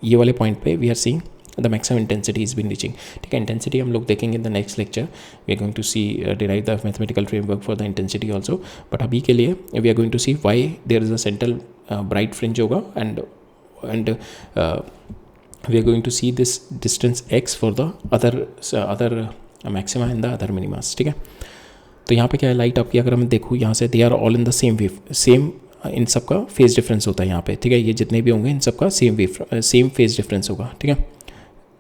ये वाले पॉइंट पे we are seeing the maximum intensity is been reaching, ठीक है। इंटेंसिटी हम लोग देखेंगे in the next lecture, we are going to see derive the mathematical framework for the intensity also, but अभी के लिए we are going to see why there is a central bright fringe होगा and we are going to see this distance x for the other maxima and the other minimas, ठीक है। तो यहाँ पे क्या है, लाइट आपकी अगर मैं देखूँ यहाँ से, they are all in the same wave, same इन सब का फेज डिफरेंस होता है यहाँ पे, ठीक है। ये जितने भी होंगे इन सब का सेम फेज डिफरेंस होगा, ठीक है,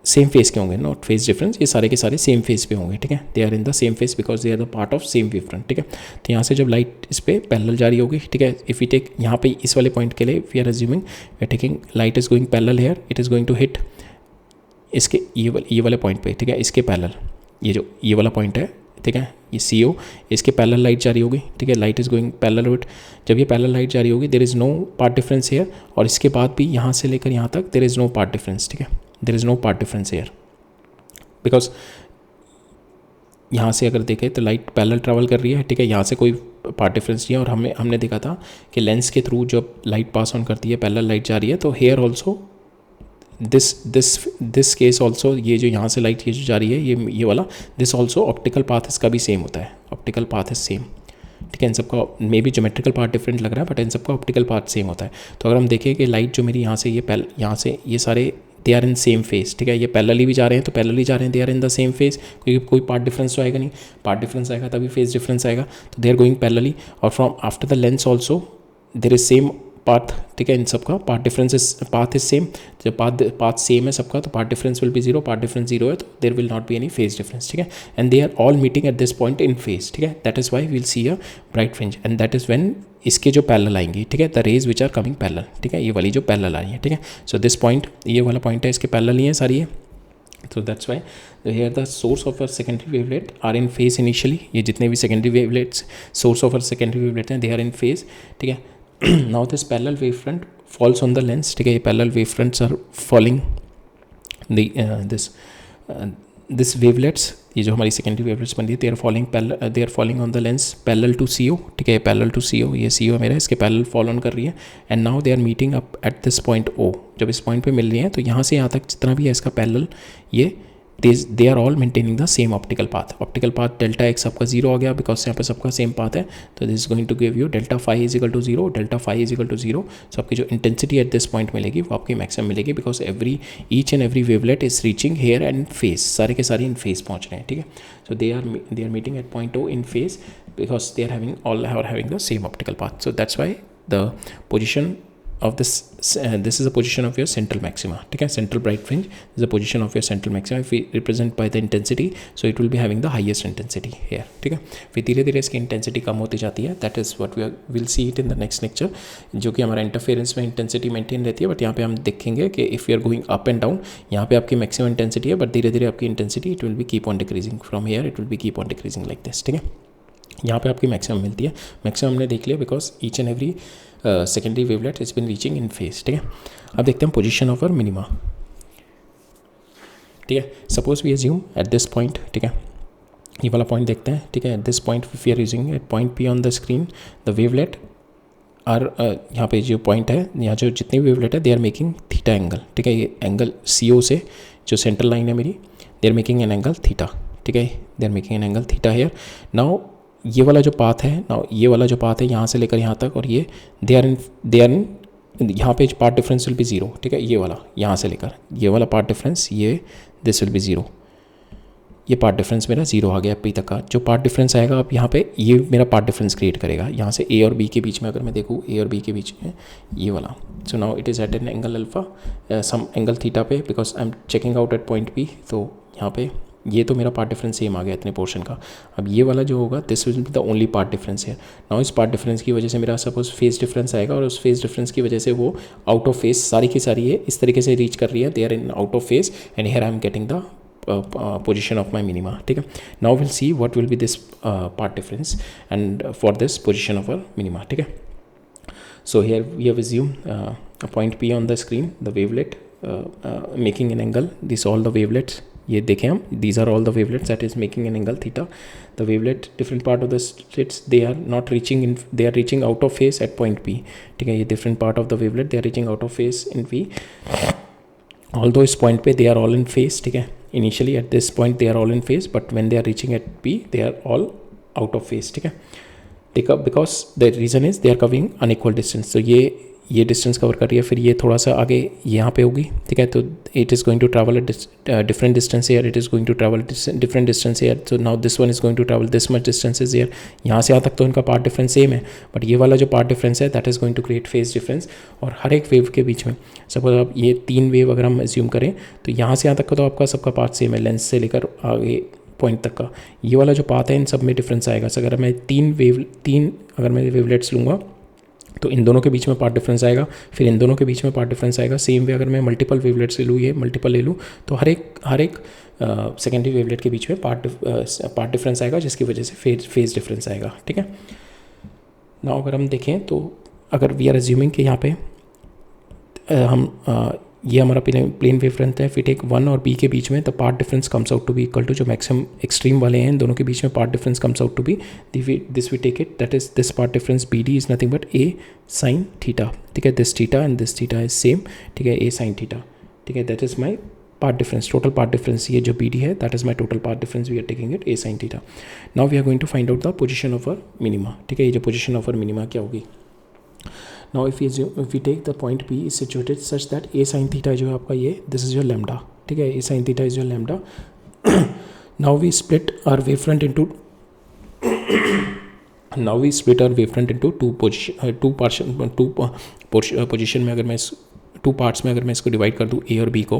सेम फेस के होंगे, नॉट फेस डिफरेंस, ये सारे के सारे सेम फेस पे होंगे, ठीक है। They are in the same phase because they are the part of same wave front, ठीक है। तो यहाँ से जब लाइट इस पर पैरेलल जा रही होगी, ठीक है, इफ़ यू टेक यहाँ पे इस वाले पॉइंट के लिए we are assuming we are taking light is going parallel here, it is going to hit इसके ये वाले पॉइंट पे, ठीक है, इसके पैरेलल, ये वाला पॉइंट है, ठीक है, ये CO, इसके पैरेलल लाइट जा रही होगी, ठीक है, light is going parallel with, जब ये पैरेलल लाइट जा रही होगी there is no path difference here, और इसके बाद भी यहाँ से लेकर यहाँ तक there is no path difference, ठीक है, there is no path difference here because यहाँ से अगर देखें तो लाइट पैरेलल ट्रैवल कर रही है, ठीक है, यहाँ से कोई पार्ट डिफरेंस नहीं है, और हमने देखा था कि लेंस के थ्रू जब लाइट पास ऑन करती है पैरेलल लाइट जा रही है, तो here also this case also, ये जो यहाँ से लाइट ये जो जा रही है ये वाला, दिस ऑल्सो ऑप्टिकल पाथ इसका भी सेम होता है, ऑप्टिकल पाथ इज सेम, ठीक है। इन सबका may be geometrical path different लग रहा है बट इन सबका ऑप्टिकल पार्ट सेम होता है। तो अगर हम देखें कि लाइट जो मेरी यहाँ से ये सारे they are in same phase, ठीक है, ये पैरेलली भी जा रहे हैं तो पैरेलली जा रहे हैं, they are in the same phase, क्योंकि कोई पार्ट डिफरेंस तो आएगा नहीं, पार्ट डिफरेंस आएगा तभी फेस डिफरेंस आएगा, तो दे आर गोइंग पैरेलली, और from after the lens also there is same path, ठीक है, इन सबका path difference is path is same, जब पाथ सेम है सबका तो path difference will be zero, path difference zero है तो there will not be any phase difference, ठीक है, and they are all meeting at this point in phase, ठीक है, that is why will see a bright fringe and that is when इसके जो पैरेलल आएंगी, ठीक है, the rays which are coming parallel, ठीक है, ये वाली जो पैरेलल आ रही है, ठीक है। सो दिस पॉइंट, ये वाला पॉइंट है, इसके पैरेलल ही है सारी है, तो that's why here the source of uh secondary wavelet are in phase initially, ये जितने भी secondary wavelets source of uh secondary wavelet हैं दे आर इन फेज, ठीक है। Now this parallel wave front falls on the lens, ठीक है, ये parallel wave fronts are falling this wavelets, ये जो हमारी सेकेंडरी वेवलेट्स बन रही है they are falling on the lens parallel to CO, ठीक है, पैरेलल टू CO, ये CO मेरा इसके पैरेलल फॉल ऑन कर रही है and now they are meeting up at this point O, जब इस पॉइंट पे मिल रही है तो यहाँ से यहाँ तक जितना भी है इसका पैरेलल ये they are all maintaining the same optical path delta x आपका जीरो आ गया बिकॉज यहाँ पे सबका सेम पाथ है, तो this is going to give you delta phi is equal to zero, delta phi is equal to zero. So आपकी जो इंटेंसिटी एट दिस पॉइंट मिलेगी वो आपकी मैक्सिमम मिलेगी because each and every wavelet is reaching here and phase, सारे के सारे इन फेस पहुँच रहे हैं, ठीक है। So they are meeting at point O in phase because they are having all are having the same optical path. So that's why the position of this is a position of your central maxima, ठीक है। central bright fringe is a position of your central maxima if we represent by the intensity, so it will be having the highest intensity here, ठीक है। फिर धीरे धीरे इसकी इंटेंसिटी कम होती जाती है, that is what we will see it in the next lecture, जो कि हमारा इंटरफेरेंस में इंटेंसिटी मेंटेन रहती है। बट यहाँ पे हम देखेंगे कि if you are going up and down, यहाँ पे आपकी मैक्सिमम इंटेंसिटी है बट धीरे धीरे आपकी intensity it will be keep on decreasing from here, it will be keep on decreasing like this, ठीक है। यहाँ पे आपकी मैक्सिमम मिलती है, मैक्सिमम हमने देख लिया because each and every secondary wavelet is been reaching in phase, ठीक है। अब देखते हैं पोजीशन ऑफ आवर मिनिमा, ठीक है। Suppose we assume at this point, ठीक है, ये वाला पॉइंट देखते हैं, ठीक है। At this point we are using at point P on the screen the wavelet are, यहाँ पे जो पॉइंट है, यहाँ जो जितनी वेवलेट है they are making theta angle, ठीक है। ये एंगल CO से जो सेंट्रल लाइन है मेरी, they are making an angle theta, ठीक है। They are making an angle theta here. Now ये वाला जो पाथ है, नाउ ये वाला जो पाथ है यहाँ से लेकर यहाँ तक, और ये दे आर इन यहाँ पे part difference will be zero, ठीक है। ये वाला यहाँ से लेकर ये वाला पार्ट डिफरेंस, ये दिस विल बी जीरो, ये पार्ट डिफरेंस मेरा जीरो आ गया पी तक का। जो पार्ट डिफरेंस आएगा अब यहाँ पे ये मेरा पार्ट डिफरेंस क्रिएट करेगा यहाँ से A और B के बीच में, अगर मैं देखूँ A और B के बीच में ये वाला। So now it is at an angle alpha some angle theta पे because I am checking out at point P। तो यहाँ पे ये तो मेरा पार्ट डिफरेंस सेम आ गया इतने पोर्शन का। अब ये वाला जो होगा this will B the only part difference है। नाउ इस पार्ट डिफरेंस की वजह से मेरा सपोज फेस डिफरेंस आएगा और उस फेस डिफरेंस की वजह से वो आउट ऑफ फेस सारी की सारी है इस तरीके से रीच कर रही है, they are in out of phase and here I am getting the position of my minima, ठीक है। now we'll see what will be this part difference and for this position of our minima, ठीक है। so here we have assumed a point P on the screen, the wavelet making an angle, these all the wavelets, ये देखें हम, these are all the wavelets that is making an angle theta। the wavelet different part of the slits they are not reaching in, they are reaching out of phase at point P, ठीक है। ये different part of the wavelet they are reaching out of phase in P, although इस point पे they are all in phase, ठीक है। initially at this point they are all in phase but when they are reaching at P they are all out of phase, ठीक है। because the reason is they are covering unequal distance, तो ये डिस्टेंस कवर कर रही है, फिर ये थोड़ा सा आगे यहाँ पे होगी, ठीक है। तो it is going to travel different distance air, it is going to travel different distance air. तो now this one is going to travel this much distance air, यहाँ से यहाँ तक तो इनका पार्ट डिफरेंस सेम है बट ये वाला जो पार्ट डिफरेंस है that is going to create phase difference. और हर एक वेव के बीच में सपोज आप ये 3 वेव अगर हम एज्यूम करें तो यहाँ से यहाँ तक का तो आपका सबका पार्ट सेम है, लेंस से लेकर आगे पॉइंट तक का। ये वाला जो पाथ है इन सब में डिफरेंस आएगा। सो अगर मैं 3 अगर मैं वेवलेट्स लूँगा तो इन दोनों के बीच में पार्ट डिफरेंस आएगा, फिर इन दोनों के बीच में पार्ट डिफरेंस आएगा। सेम वे अगर मैं मल्टीपल वेवलेट्स ले लूँ, ये मल्टीपल ले लूँ, तो हर एक सेकेंडरी वेवलेट के बीच में पार्ट डिफरेंस आएगा जिसकी वजह से फेज डिफरेंस आएगा, ठीक है। नाउ अगर हम देखें तो अगर वी आर एज्यूमिंग कि यहाँ पे हम ये हमारा प्लेन वेव फ्रंट है, फिर टेक 1 और B के बीच में the path difference comes out to be equal to, जो मैक्सिमम एक्सट्रीम वाले हैं इन दोनों के बीच में path difference comes out to be this we take it that is this path difference BD is nothing but A sin theta, ठीक है। This theta and this theta is same, ठीक है, A sin थीटा, ठीक है। That is my path difference, total path difference. ये जो BD है that is my total path difference, we are taking it A sin theta. Now we are going to find out the position of our minima, ठीक है। ये जो पोजिशन ऑफ आवर मिनिमा क्या होगी। Now if we take the point P is situated such that A sin theta जो है आपका ये this is your lambda, ठीक है। A sin theta is your lambda। now we split our wavefront into two position में, अगर मैं 2 पार्ट्स में अगर मैं इसको डिवाइड कर दूँ A और B को,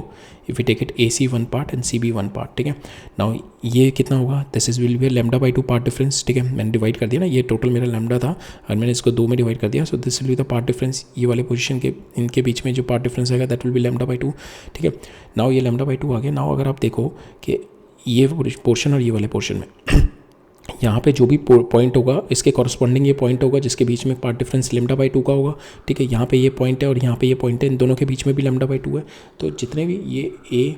if you take it AC 1 part and CB 1 part, ठीक है। नाउ ये कितना होगा, this is will be lambda by 2 path difference, ठीक है। मैंने डिवाइड कर दिया ना, ये टोटल मेरा लैम्डा था और मैंने इसको 2 में डिवाइड कर दिया। सो this will be the path difference, ये वाले पोजीशन के इनके बीच में जो पार्ट डिफरेंस आएगा that will be lambda by 2, ठीक है। नाउ ये लैम्डा बाई 2 आ गया। नाउ अगर आप देखो कि ये पोर्शन और ये वाले पोर्शन में यहाँ पे जो भी पॉइंट होगा इसके कॉरस्पॉन्डिंग ये पॉइंट होगा जिसके बीच में पार्ट डिफरेंस लैम्डा बाई 2 का होगा, ठीक है। यहाँ पे ये पॉइंट है और यहाँ पे ये पॉइंट है, इन दोनों के बीच में भी लैम्डा बाई 2 है। तो जितने भी ये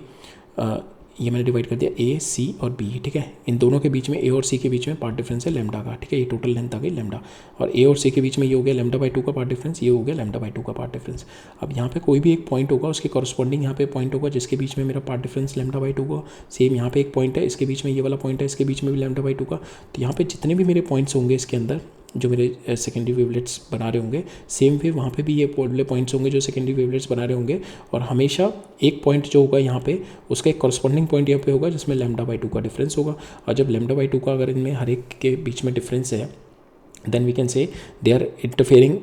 ये मैंने डिवाइड कर दिया ए सी और बी, ठीक है। इन दोनों के बीच में ए और सी के बीच में पार्ट डिफरेंस है लैम्डा का, ठीक है। ये टोटल लेंथ आ गई लैम्डा, और ए और सी के बीच में ये हो गया लैम्डा बाई 2 का पार्ट डिफरेंस, ये हो गया लैम्डा बाई 2 का पार्ट डिफरेंस। अब यहाँ पे कोई भी एक पॉइंट होगा, उसके कॉरस्पॉन्डिंग यहाँ पे पॉइंट होगा जिसके बीच में मेरा पार्ट डिफरेंस लैम्डा बाई 2 का। सेम यहाँ पे एक पॉइंट है, इसके बीच में ये वाला पॉइंट है, इसके बीच में भी लैम्डा बाई 2 का। तो यहाँ पे जितने भी मेरे पॉइंट्स होंगे इसके अंदर, जो मेरे सेकेंडरी वेवलेट्स बना रहे होंगे, सेम वे वहाँ पे भी ये वाले पॉइंट्स होंगे जो सेकेंडरी वेवलेट्स बना रहे होंगे। और हमेशा एक पॉइंट जो होगा यहाँ पे, उसका एक कॉरस्पॉन्डिंग पॉइंट यहाँ पे होगा जिसमें लैम्डा बाई 2 का डिफरेंस होगा। और जब लैम्डा बाई 2 का अगर इनमें हर एक के बीच में डिफरेंस है, then we can say they are interfering,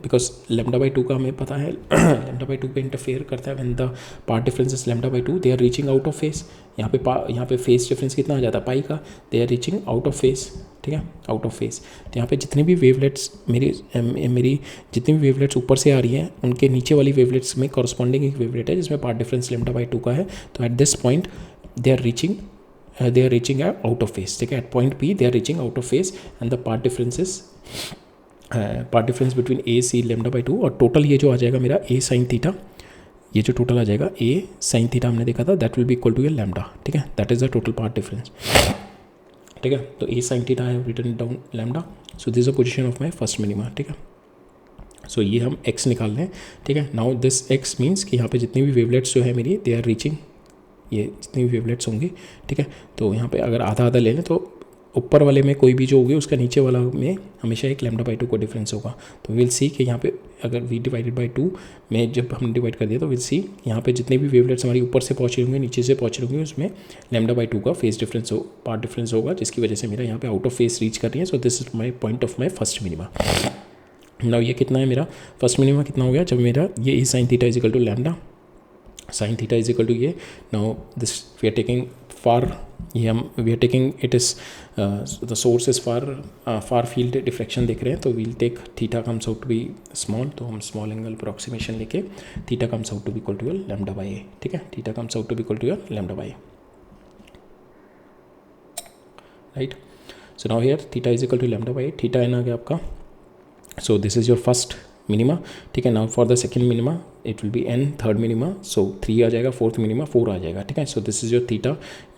because lambda by 2 का हमें पता है लैम्डा बाई 2 पे इंटरफेयर करता है when the path difference is lambda by 2, they are reaching out of phase. यहाँ पे फेस डिफरेंस कितना आ जाता है पाई का, they are reaching out of phase, ठीक है, आउट ऑफ फेस। तो यहाँ पे जितनी भी वेवलेट्स मेरी जितनी भी वेवलेट्स ऊपर से आ रही हैं, उनके नीचे वाली वेवलेट्स में कॉरस्पॉन्डिंग एक वेवलेट है जिसमें पार्ट डिफरेंस लैम्डा बाई 2 का है। तो at this point they are reaching out of phase, ठीक है। At point P they are reaching out of phase and the part difference between A C lambda by 2, और टोटल ये जो आ जाएगा मेरा A sin थीटा, ये जो टोटल आ जाएगा A sin थीटा हमने देखा था, that will be equal to ये लैम्डा, ठीक है। That is the total path difference, ठीक है। तो A sin theta I have written down lambda, so this is the position of my first minima, ठीक है। सो ये हम x निकाल लें, ठीक है। नाउ दिस x मीन्स कि यहाँ पे जितनी भी वेवलेट्स जो है मेरी, दे आर रीचिंग, ये जितनी भी वेवलेट्स होंगी, ठीक है। तो यहाँ पे अगर आधा आधा ले लें तो ऊपर वाले में कोई भी जो होगी उसका नीचे वाला में हमेशा एक लैम्डा बाई 2 का डिफरेंस होगा। तो विल सी कि यहाँ पे अगर v डिवाइडेड बाई 2 में जब हमने डिवाइड कर दिया, तो विल सी यहाँ पे जितने भी वेवलेट्स हमारी ऊपर से पहुँच रही होंगे, नीचे से पहुँच रही होंगी, उसमें लैम्डा बाई 2 का फेस डिफरेंस पार्ट डिफरेंस होगा, जिसकी वजह से मेरा यहाँ पे आउट ऑफ फेस रीच कर रही है। So this is my point of my first minima. Now ये कितना है मेरा फर्स्ट मिनिमा, कितना हो गया जब मेरा ये e sine theta is equal to lambda sine theta is equal to ये। Now this we are taking far, ये हम we are taking it is the source is far field diffraction देख रहे हैं, तो we'll take theta comes out to be small, तो हम स्मॉल एंगल अप्रॉक्सीमेशन लेके theta comes out to be equal to your lambda by a, ठीक है। Theta comes out to be equal to your lambda by a, right. So now here theta is equal to lambda by a, theta n आ गया आपका। So this is your first minima, ठीक है। Now for the second minima it will be n, third minima, so 3 आ जाएगा, फोर्थ मिनिमा 4 आ जाएगा, ठीक है। So this is your theta,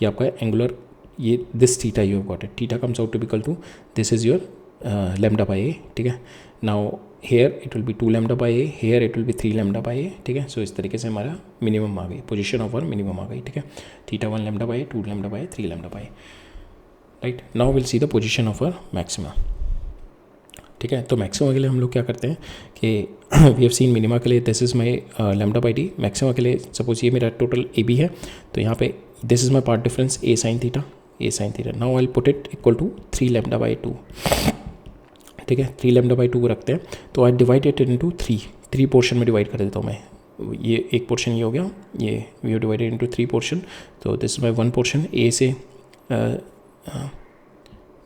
ये आपका एंगुलर, ये this theta you have got it, theta comes out to be equal to this is your lambda by a, ठीक है। Now here it will be 2 lambda by a, here it will be 3 lambda by a, ठीक है। सो इस तरीके से हमारा मिनिमम आ गई, पोजिशन ऑफ वर मिनिमम आ गई, ठीक है। Theta 1 lambda by A, 2 lambda by A, 3 lambda by a, right. Now will see the position of were maxima, ठीक है। तो मैक्सिमा के लिए हम लोग क्या करते हैं कि वी हैव सीन मिनिमा के लिए this is my lambda by D, maxima के लिए सपोज ये मेरा टोटल ए बी है, तो यहाँ पे this is my path difference A sine theta, A sine theta. Now I put it equal to 3 lambda by 2, ठीक है। 3 लैम्डा बाई 2 रखते हैं, तो I divide it into 3 portion में डिवाइड कर देता हूँ मैं। ये एक पोर्शन ये हो गया, ये we have divided into 3 portion, तो this is my 1 portion, A से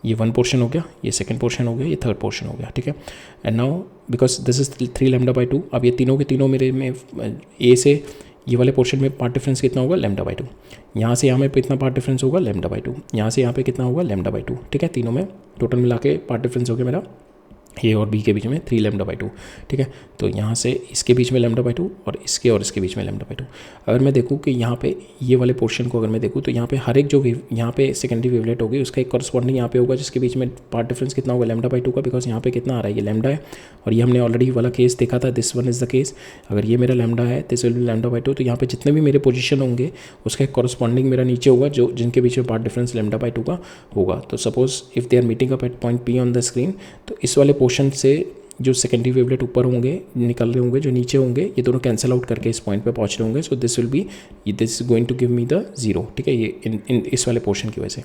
ये 1 पोर्शन हो गया, ये सेकंड पोर्शन हो गया, ये थर्ड पोर्शन हो गया, ठीक है। And now because this is 3 lambda by 2, अब ये तीनों के तीनों मेरे में ए से ये वाले पोर्शन में पार्ट डिफरेंस कितना होगा लैम्डा बाई 2, यहाँ से यहाँ में कितना पार्ट डिफरेंस होगा लैम्डा बाई 2, यहाँ से यहाँ पे कितना होगा लैम्डा बाई 2, ठीक है। तीनों में टोटल मिला के पार्ट डिफरेंस हो गया मेरा ए और बी के बीच में 3 लैम्डा बाई 2, ठीक है। तो यहाँ से इसके बीच में लैम्डा बाई 2 और इसके बीच में लैम्डा बाई 2। अगर मैं देखूँ कि यहाँ पे ये वाले पोर्शन को अगर मैं देखूँ, तो यहाँ पे हर एक जो वेव यहाँ पे सेकेंडरी वेवलेट होगी उसका एक कॉरस्पॉन्डिंग यहाँ पे होगा जिसके बीच में पार्ट डिफरेंस कितना होगा लैम्डा बाई 2 का, बिकॉज यहाँ पे कितना आ रहा है ये लैम्डा है, और ये हमने ऑलरेडी वाला केस देखा था, this one is the case. अगर ये मेरा लैम्डा है this will be lambda by 2, तो यहाँ पे जितने भी मेरे पोजीशन होंगे उसका एक कॉरस्पॉन्डिंग मेरा नीचे होगा जो जिनके बीच में पार्ट डिफरेंस लैम्डा बाई 2 का होगा। तो suppose if they are meeting up at point P on the screen, तो इस वाले पोर्शन से जो सेकेंडरी वेवलेट ऊपर होंगे निकल रहे होंगे, जो नीचे होंगे, ये दोनों कैंसिल आउट करके इस पॉइंट पे पहुंच रहे होंगे। So this will be this is going to give me the 0, ठीक है, ये इन इस वाले पोर्शन की वजह से।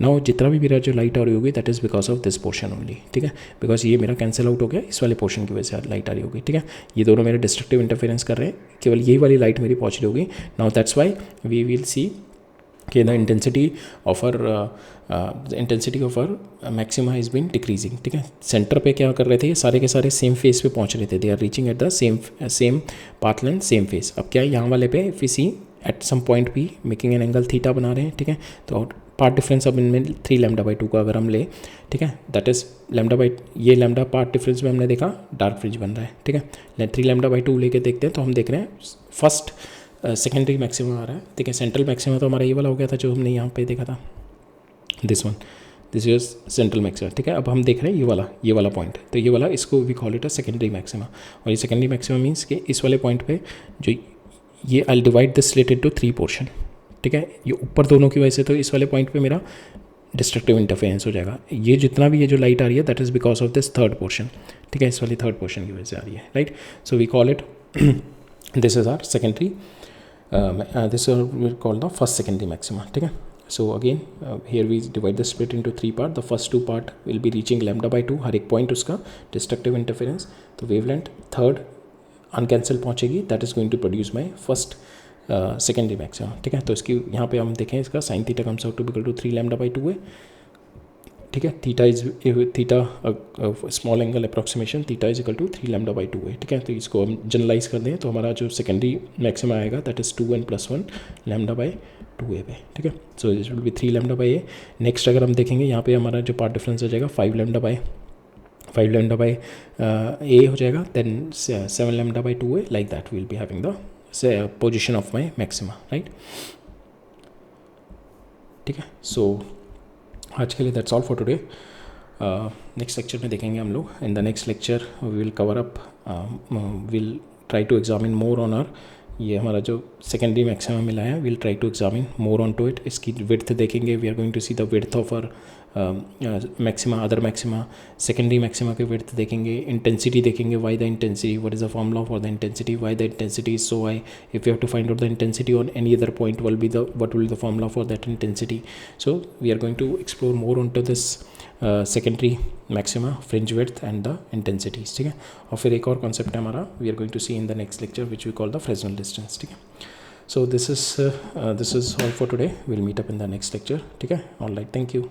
नाउ जितना भी मेरा जो लाइट आ रही होगी that is because of this portion only, ठीक है, बिकॉज ये मेरा कैंसिल आउट हो गया, इस वाले पोर्शन की वजह से लाइट आ रही होगी, ठीक है। ये दोनों मेरे डिस्ट्रक्टिव इंटरफेरेंस कर रहे हैं, केवल यही वाली लाइट मेरी पहुँच रही होगी। Now that's why we will see कि the intensity of our maxima is been decreasing, ठीक है। सेंटर पे क्या कर रहे थे, ये सारे के सारे सेम फेस पे पहुंच रहे थे, they are reaching at the same path length same phase. अब क्या है यहाँ वाले पे if we see at some point P making an angle theta बना रहे हैं, ठीक है। तो पार्ट डिफरेंस अब इनमें 3 लैम्डा बाई 2 का अगर हम ले, ठीक है, दैट इज लैम्डा बाई, ये लैम्डा पार्ट डिफरेंस में हमने देखा डार्क फ्रिंज बन रहा है, ठीक है। 3 लैम्डा बाई 2 लेके देखते हैं, तो हम देख रहे हैं फर्स्ट सेकेंडरी मैक्सिमम आ रहा है, ठीक है। सेंट्रल मैक्सिमम तो हमारा ये वाला हो गया था जो हमने यहाँ पे देखा था, this one, this is central maxima, ठीक है। अब हम देख रहे हैं ये वाला पॉइंट, तो ये वाला इसको we call it a secondary maxima. और ये सेकेंडरी मैक्सिमा मीन्स कि इस वाले पॉइंट पे जो ये I divide this slit into 3 portion, ठीक है। ये ऊपर दोनों की वजह से, तो इस वाले पॉइंट पे मेरा डिस्ट्रक्टिव इंटरफेरेंस हो जाएगा। ये जितना भी ये जो लाइट आ रही है that is because of this third portion, ठीक है, इस वाली थर्ड पोर्शन की वजह से आ रही है, right. So we call it this is our secondary, this we call the first secondary maxima, ठीक है। So again here we divide the split into 3 part. The first 2 part will be reaching lambda by 2, हर एक पॉइंट उसका डिस्ट्रक्टिव इंटरफेरेंस, तो वेवलेंथ थर्ड अनकैंसल पहुँचेगी, that is going to produce my first secondary maxima, ठीक है। तो इसकी यहाँ पे हम देखें इसका sine theta comes out to be equal to 3 lambda by 2 है, ठीक है। Theta small angle approximation theta is equal to 3 lambda by 2 है, ठीक है। तो इसको हम जनरलाइज कर दें तो हमारा जो सेकेंडरी मैक्सिमा आएगा that is 2n+1 lambda by 2a पे, ठीक है। So this will be 3 lambda by A. Next अगर हम देखेंगे यहाँ पे हमारा जो पार्ट डिफरेंस हो जाएगा 5 लैम्डा बाई ए हो जाएगा, then 7 lambda by 2a, like that will be having the position of my maxima, right, ठीक है। सो आज के लिए that's all for today. Next lecture में देखेंगे हम लोग, in the next lecture we will cover up, will try to examine more on our, ये हमारा जो सेकेंडरी मैक्सिमम मिला है, will try to examine more on to it. इसकी विड्थ देखेंगे, we are going to see the width of our maxima, other maxima. Secondary maxima के विड्थ देखेंगे, इंटेंसिटी देखेंगे, why the intensity, what is the formula for the intensity, why the intensity is so high, if you have to find out the intensity on any other point what will be the formula for that intensity. So we are going to explore more onto this secondary maxima, fringe width and the intensities, ठीक है। और फिर एक और कॉन्सेप्ट है हमारा, we are going to see in the next lecture which we call the Fresnel distance, ठीक है। So this is all for today, will meet up in the next lecture, ठीक है। All right, thank you.